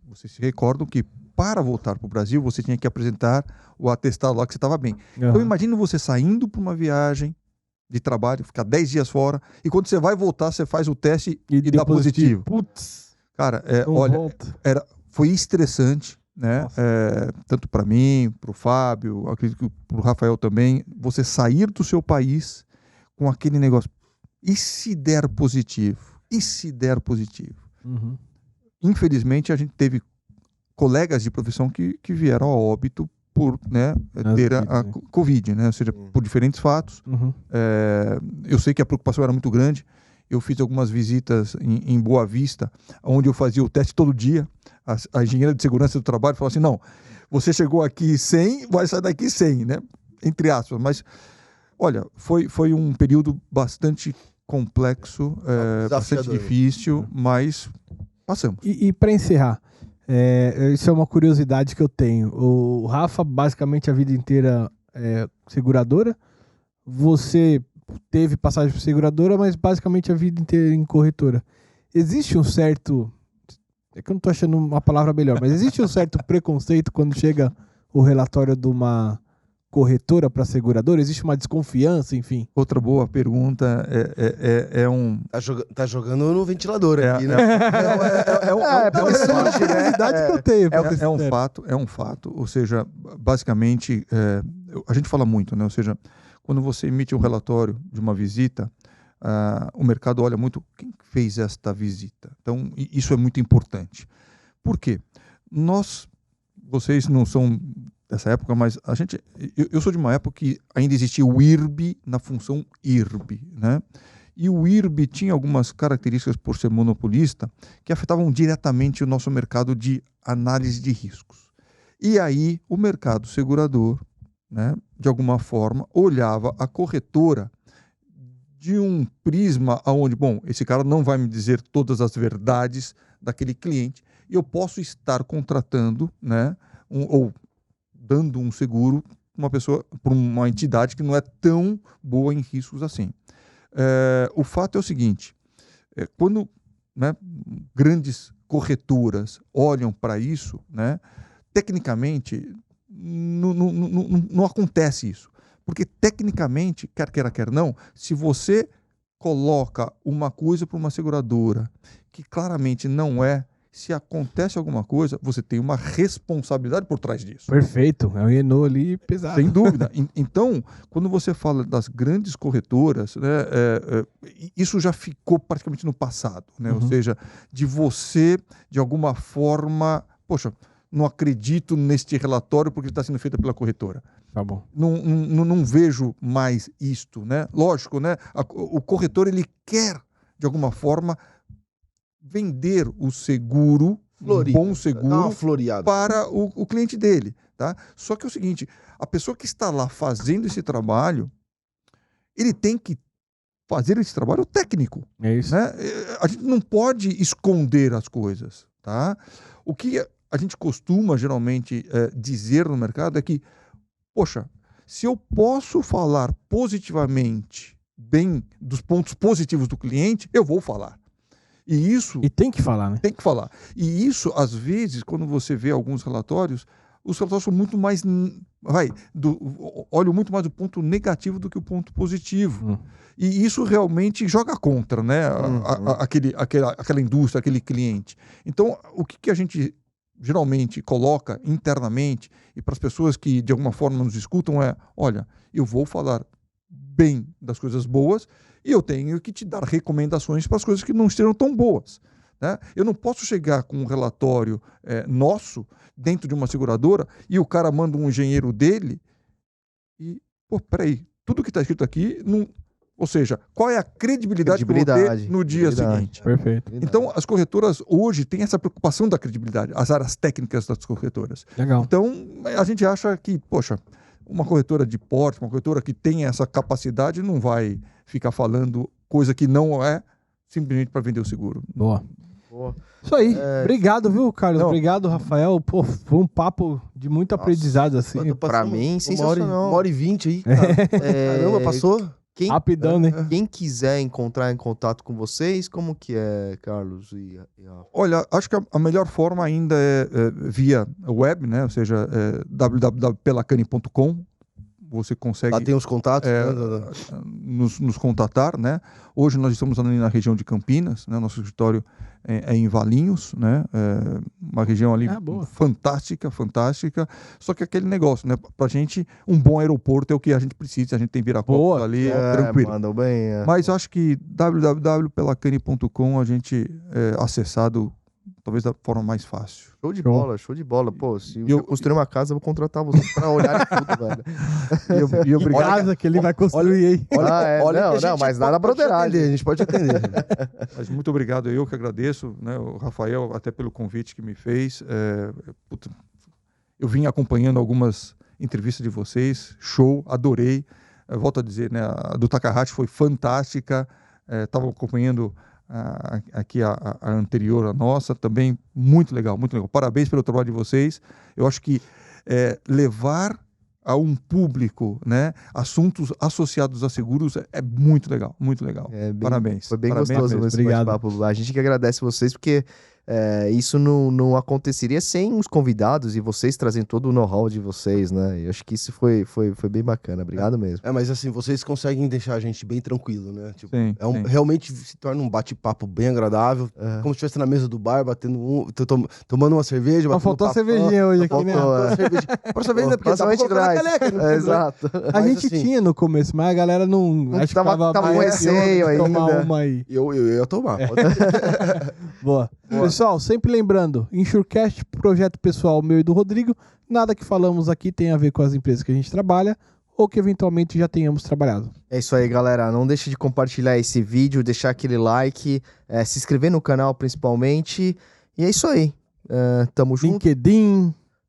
Vocês se recordam que para voltar para o Brasil, você tinha que apresentar o atestado lá que você estava bem. Então, imagina você saindo para uma viagem de trabalho, ficar 10 dias fora, e quando você vai voltar, você faz o teste e dá positivo.
Putz,
Cara,
não volta.
foi estressante, né? Tanto para mim, para o Fábio, acredito que para o Rafael também, você sair do seu país com aquele negócio. E se der positivo? E se der positivo?
Uhum.
Infelizmente, a gente teve colegas de profissão que vieram a óbito por, né, ter a Covid, né? Ou seja, por diferentes fatos.
Uhum.
Eu sei que a preocupação era muito grande. Eu fiz algumas visitas em Boa Vista, onde eu fazia o teste todo dia. A engenheira de segurança do trabalho falou assim, não, você chegou aqui 100, vai sair daqui 100, né? Entre aspas. Mas, olha, foi um período bastante complexo, bastante difícil, mas passamos.
E para encerrar, Isso é uma curiosidade que eu tenho. O Rafa, basicamente, a vida inteira é seguradora. Você teve passagem por seguradora, mas basicamente a vida inteira em corretora. Existe um certo... É que eu não tô achando uma palavra melhor, mas existe um certo preconceito quando chega o relatório de uma corretora para seguradora? Existe uma desconfiança, enfim?
Outra boa pergunta é um...
Tá jogando no ventilador aqui, né?
Porque é uma curiosidade que eu tenho.
É um fato. Ou seja, basicamente, a gente fala muito, né? Ou seja, quando você emite um relatório de uma visita, o mercado olha muito quem fez esta visita. Então, isso é muito importante. Por quê? Vocês não são dessa época, mas eu sou de uma época que ainda existia o IRB na função IRB, né? E o IRB tinha algumas características por ser monopolista que afetavam diretamente o nosso mercado de análise de riscos. E aí o mercado segurador, né, de alguma forma, olhava a corretora de um prisma onde, bom, esse cara não vai me dizer todas as verdades daquele cliente e eu posso estar contratando, né, ou dando um seguro para uma entidade que não é tão boa em riscos assim. O fato é o seguinte, quando, né, grandes corretoras olham para isso, né, tecnicamente não acontece isso. Porque, tecnicamente, quer queira, quer não, se você coloca uma coisa para uma seguradora que claramente não é, se acontece alguma coisa, você tem uma responsabilidade por trás disso.
Perfeito. É um Renault ali pesado.
Sem dúvida. Então, quando você fala das grandes corretoras, né, isso já ficou praticamente no passado. Né? Ou seja, de você, de alguma forma, poxa, não acredito neste relatório porque está sendo feito pela corretora.
Tá bom.
Não vejo mais isto, né? Lógico, né? O corretor, ele quer, de alguma forma, vender o seguro, um bom seguro, para o cliente dele, tá? Só que é o seguinte, a pessoa que está lá fazendo esse trabalho, ele tem que fazer esse trabalho técnico.
É isso.
Né? A gente não pode esconder as coisas, tá? O que a gente costuma, geralmente, dizer no mercado é que, poxa, se eu posso falar positivamente, bem, dos pontos positivos do cliente, eu vou falar. E
tem que falar, né?
Tem que falar. E isso, às vezes, quando você vê alguns relatórios, os relatórios são muito mais... olham muito mais o ponto negativo do que o ponto positivo. E isso realmente joga contra, né? Aquela indústria, aquele cliente. Então, o que a gente geralmente coloca internamente e para as pessoas que de alguma forma nos escutam é, olha, eu vou falar bem das coisas boas e eu tenho que te dar recomendações para as coisas que não estejam tão boas. Né? Eu não posso chegar com um relatório nosso dentro de uma seguradora e o cara manda um engenheiro dele e, pô, peraí, tudo que está escrito aqui não... Ou seja, qual é a credibilidade que eu vou ter no dia seguinte?
Perfeito.
Então, as corretoras hoje têm essa preocupação da credibilidade, as áreas técnicas das corretoras.
Legal.
Então, a gente acha que, poxa, uma corretora de porte, uma corretora que tem essa capacidade não vai ficar falando coisa que não é simplesmente para vender o seguro.
Boa. Isso aí. Obrigado, viu, Carlos? Obrigado, Rafael. Pô, foi um papo de muito aprendizado, assim.
Pra mim, sensacional.
1h20 aí, cara. Caramba, passou?
Rapidão, né?
Quem quiser entrar em contato com vocês, como que é, Carlos e Rafa?
Olha, acho que a melhor forma ainda é via web, né? Ou seja, www.pelacani.com. Você consegue...
Lá tem os contatos?
Nos contatar, né? Hoje nós estamos ali na região de Campinas, né? Nosso escritório é em Valinhos, né? Uma região ali fantástica. Só que aquele negócio, né? Pra gente, um bom aeroporto é o que a gente precisa. A gente tem Viracopos ali, tranquilo.
Mandam bem,
Mas eu acho que www.pelacani.com a gente acessado talvez da forma mais fácil.
Show de bola. Pô, se eu construir uma casa, eu vou contratar você pra olhar tudo, velho.
E obrigado. Casa que ele vai construir aí.
Não, mas nada broderagem.
A gente pode atender.
Mas muito obrigado, eu que agradeço, né, o Rafael, até pelo convite que me fez. Eu vim acompanhando algumas entrevistas de vocês, show, adorei. Volto a dizer, né, a do Takahashi foi fantástica. Estava acompanhando aqui a anterior, a nossa, também muito legal, muito legal. Parabéns pelo trabalho de vocês. Eu acho que levar a um público, né, assuntos associados a seguros é muito legal, muito legal. Parabéns.
Foi bem
Parabéns
gostoso
mesmo.
esse
Obrigado.
bate-papo. A gente que agradece vocês, porque isso não aconteceria sem os convidados e vocês trazem todo o know-how de vocês, né? Eu acho que isso foi bem bacana. Obrigado mesmo.
Mas assim, vocês conseguem deixar a gente bem tranquilo, né? Tipo,
Sim, sim.
realmente se torna um bate-papo bem agradável. Como se estivesse na mesa do bar, tomando uma cerveja.
Só faltou a cervejinha hoje aqui, né?
Próxima vez, né? Porque
Próxima
dá pra
vez
colocar na
traz.
caneca, né?
Exato.
A
Mas,
gente
assim,
tinha no começo, mas a galera não acho que
tava com
mais
receio
de tomar
ainda.
uma aí.
Eu ia tomar.
Boa. Pessoal, sempre lembrando, Insurecast, projeto pessoal meu e do Rodrigo, nada que falamos aqui tem a ver com as empresas que a gente trabalha ou que eventualmente já tenhamos trabalhado.
É isso aí, galera. Não deixe de compartilhar esse vídeo, deixar aquele like, se inscrever no canal principalmente. E é isso aí. Tamo junto.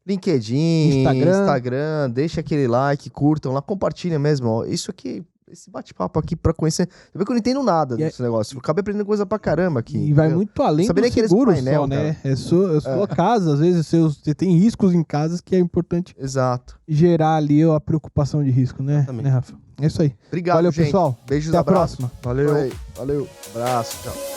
LinkedIn, Instagram, deixa aquele like, curtam lá, compartilha mesmo. Ó. Isso aqui, esse bate-papo aqui pra conhecer. Você vê que eu não entendo nada desse negócio. Eu acabei aprendendo coisa pra caramba aqui.
E vai muito além do seguro só, né? É sua casa, às vezes você tem riscos em casas que é importante gerar ali a preocupação de risco, né, Rafa? É isso aí.
Obrigado,
valeu,
gente.
pessoal.
Beijos,
até a
abraço.
próxima.
Valeu.
Valeu. Abraço. Tchau.